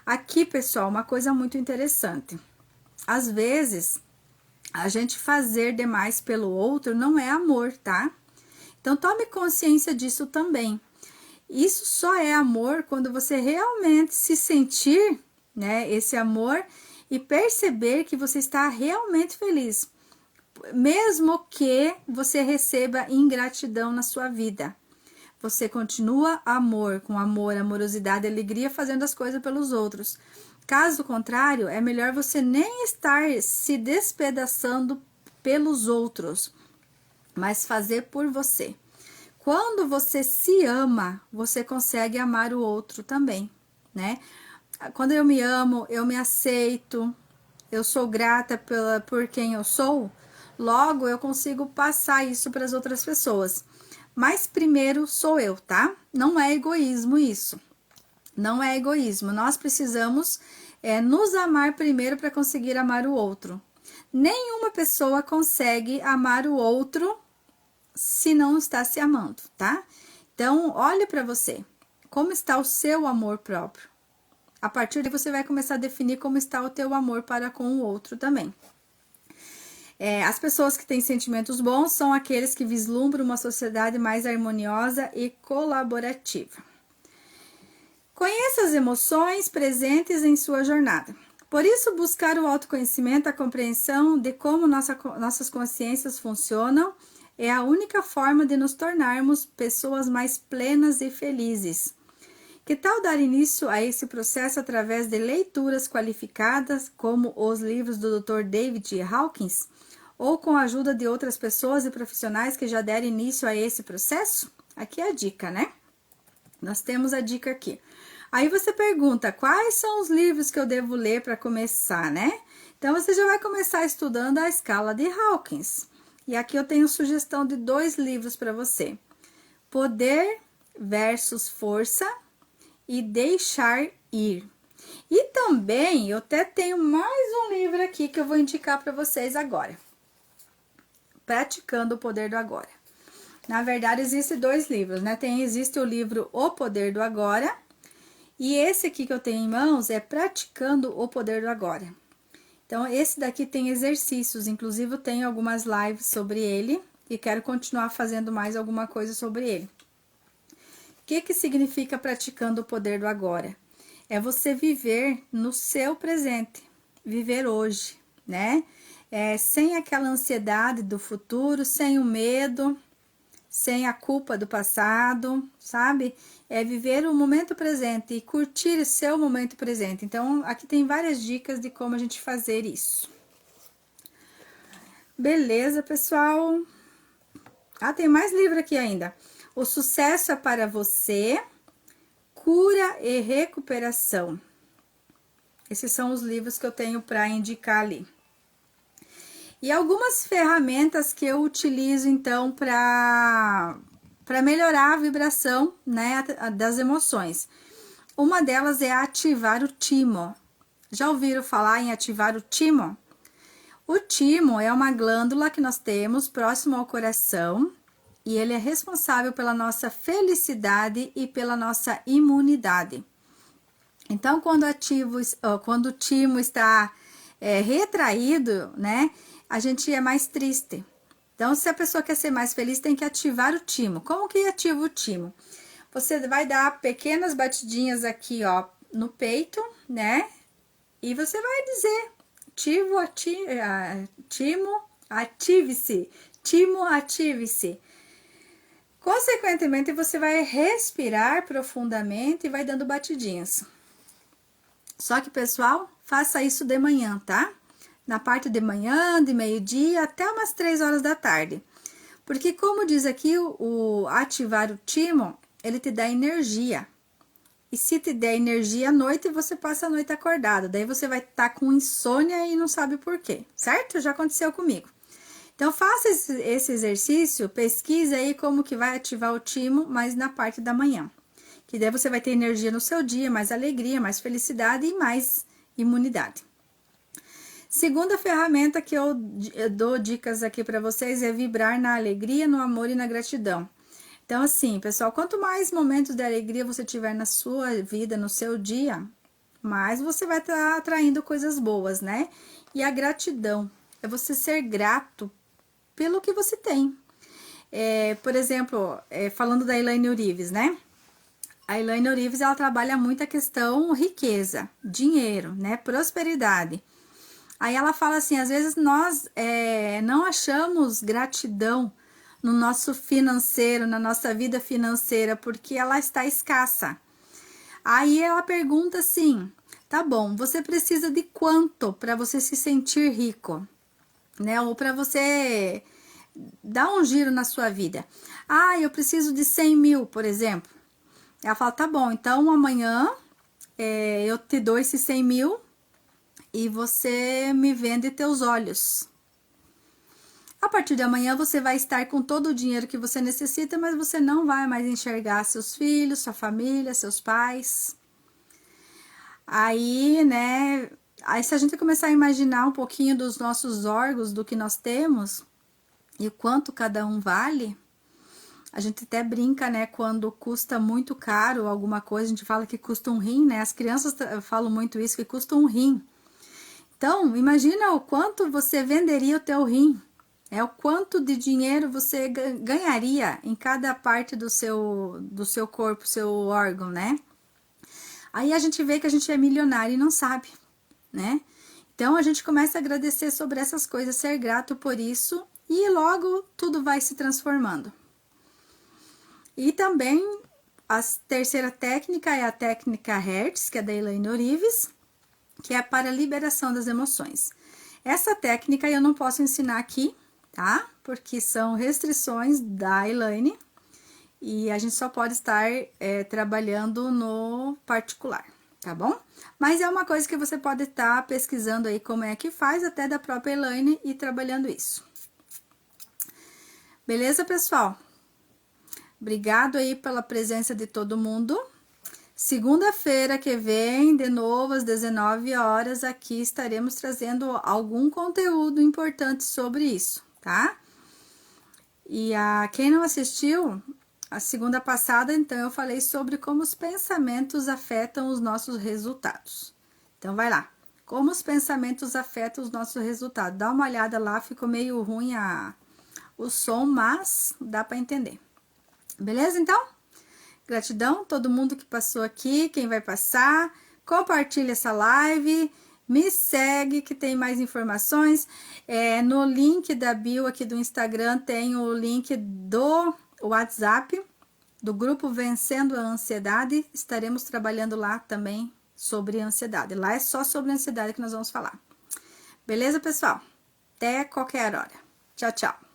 Aqui, pessoal, uma coisa muito interessante. Às vezes, a gente fazer demais pelo outro não é amor, tá? Então, tome consciência disso também. Isso só é amor quando você realmente se sentir, né, esse amor e perceber que você está realmente feliz. Mesmo que você receba ingratidão na sua vida. Você continua com amor, amorosidade, alegria, fazendo as coisas pelos outros. Caso contrário, é melhor você nem estar se despedaçando pelos outros, mas fazer por você. Quando você se ama, você consegue amar o outro também, né? Quando eu me amo, eu me aceito, eu sou grata por quem eu sou, logo eu consigo passar isso para as outras pessoas. Mas primeiro sou eu, tá? Não é egoísmo isso. Não é egoísmo. Nós precisamos nos amar primeiro para conseguir amar o outro. Nenhuma pessoa consegue amar o outro se não está se amando, tá? Então, olhe para você. Como está o seu amor próprio? A partir daí você vai começar a definir como está o teu amor para com o outro também. As pessoas que têm sentimentos bons são aqueles que vislumbram uma sociedade mais harmoniosa e colaborativa. Conheça as emoções presentes em sua jornada. Por isso, buscar o autoconhecimento, a compreensão de como nossas consciências funcionam é a única forma de nos tornarmos pessoas mais plenas e felizes. Que tal dar início a esse processo através de leituras qualificadas, como os livros do Dr. David Hawkins, ou com a ajuda de outras pessoas e profissionais que já deram início a esse processo? Aqui é a dica, né? Nós temos a dica aqui. Aí você pergunta, quais são os livros que eu devo ler para começar, né? Então, você já vai começar estudando a escala de Hawkins. E aqui eu tenho sugestão de 2 livros para você. Poder versus Força e Deixar Ir. E também, eu até tenho mais um livro aqui que eu vou indicar para vocês agora. Praticando o Poder do Agora. Na verdade, existem 2 livros, né? Existe o livro O Poder do Agora. E esse aqui que eu tenho em mãos é Praticando o Poder do Agora. Então, esse daqui tem exercícios, inclusive eu tenho algumas lives sobre ele e quero continuar fazendo mais alguma coisa sobre ele. O que significa praticando o poder do agora? É você viver no seu presente, viver hoje, né? Sem aquela ansiedade do futuro, sem o medo, sem a culpa do passado, sabe? É viver o momento presente e curtir o seu momento presente. Então, aqui tem várias dicas de como a gente fazer isso. Beleza, pessoal? Tem mais livro aqui ainda. O Sucesso é para Você, Cura e Recuperação. Esses são os livros que eu tenho para indicar ali. E algumas ferramentas que eu utilizo, então, para melhorar a vibração, né, das emoções. Uma delas é ativar o timo. Já ouviram falar em ativar o timo? O timo é uma glândula que nós temos próximo ao coração e ele é responsável pela nossa felicidade e pela nossa imunidade. Então, quando o timo está retraído, né, a gente é mais triste. Então, se a pessoa quer ser mais feliz, tem que ativar o timo. Como que ativa o timo? Você vai dar pequenas batidinhas aqui, ó, no peito, né? E você vai dizer, timo, ative-se, timo, ative-se. Consequentemente, você vai respirar profundamente e vai dando batidinhas. Só que, pessoal, faça isso de manhã, tá? Na parte de manhã, de meio-dia, até umas 3 horas da tarde. Porque, como diz aqui, o ativar o timo, ele te dá energia. E se te der energia à noite, você passa a noite acordado. Daí você vai estar com insônia e não sabe por quê, certo? Já aconteceu comigo. Então, faça esse exercício, pesquise aí como que vai ativar o timo, mas na parte da manhã. Que daí você vai ter energia no seu dia, mais alegria, mais felicidade e mais imunidade. Segunda ferramenta que eu dou dicas aqui para vocês é vibrar na alegria, no amor e na gratidão. Então, assim, pessoal, quanto mais momentos de alegria você tiver na sua vida, no seu dia, mais você vai estar atraindo coisas boas, né? E a gratidão é você ser grato pelo que você tem. Por exemplo, falando da Elaine Orives, né? A Elaine Orives, ela trabalha muito a questão riqueza, dinheiro, né? Prosperidade. Aí ela fala assim, às vezes nós não achamos gratidão no nosso financeiro, na nossa vida financeira, porque ela está escassa. Aí ela pergunta assim, tá bom, você precisa de quanto para você se sentir rico? Né? Ou para você dar um giro na sua vida. Eu preciso de 100 mil, por exemplo. Ela fala, tá bom, então amanhã eu te dou esses 100 mil e você me vende teus olhos. A partir de amanhã você vai estar com todo o dinheiro que você necessita, mas você não vai mais enxergar seus filhos, sua família, seus pais. Aí, né, se a gente começar a imaginar um pouquinho dos nossos órgãos, do que nós temos e o quanto cada um vale, A gente até brinca, né, quando custa muito caro alguma coisa, a gente fala que custa um rim, né? As crianças falam muito isso, que custa um rim. Então, imagina o quanto você venderia o teu rim. O quanto de dinheiro você ganharia em cada parte do seu corpo, seu órgão, né? Aí a gente vê que a gente é milionário e não sabe, né? Então a gente começa a agradecer sobre essas coisas, ser grato por isso e logo tudo vai se transformando. E também a terceira técnica é a técnica Hertz, que é da Elaine Orives, que é para a liberação das emoções. Essa técnica eu não posso ensinar aqui, tá? Porque são restrições da Elaine e a gente só pode estar trabalhando no particular, tá bom? Mas é uma coisa que você pode estar pesquisando aí como é que faz, até da própria Elaine, e trabalhando isso. Beleza, pessoal? Obrigado aí pela presença de todo mundo. Segunda-feira que vem, de novo às 19 horas, aqui estaremos trazendo algum conteúdo importante sobre isso, tá? E quem não assistiu, a segunda passada, então, eu falei sobre como os pensamentos afetam os nossos resultados. Então, vai lá. Como os pensamentos afetam os nossos resultados. Dá uma olhada lá, ficou meio ruim o som, mas dá para entender. Beleza, então? Gratidão a todo mundo que passou aqui, quem vai passar. Compartilha essa live, me segue que tem mais informações. No link da bio aqui do Instagram tem o link do WhatsApp, do grupo Vencendo a Ansiedade. Estaremos trabalhando lá também sobre ansiedade. Lá é só sobre ansiedade que nós vamos falar. Beleza, pessoal? Até qualquer hora. Tchau, tchau.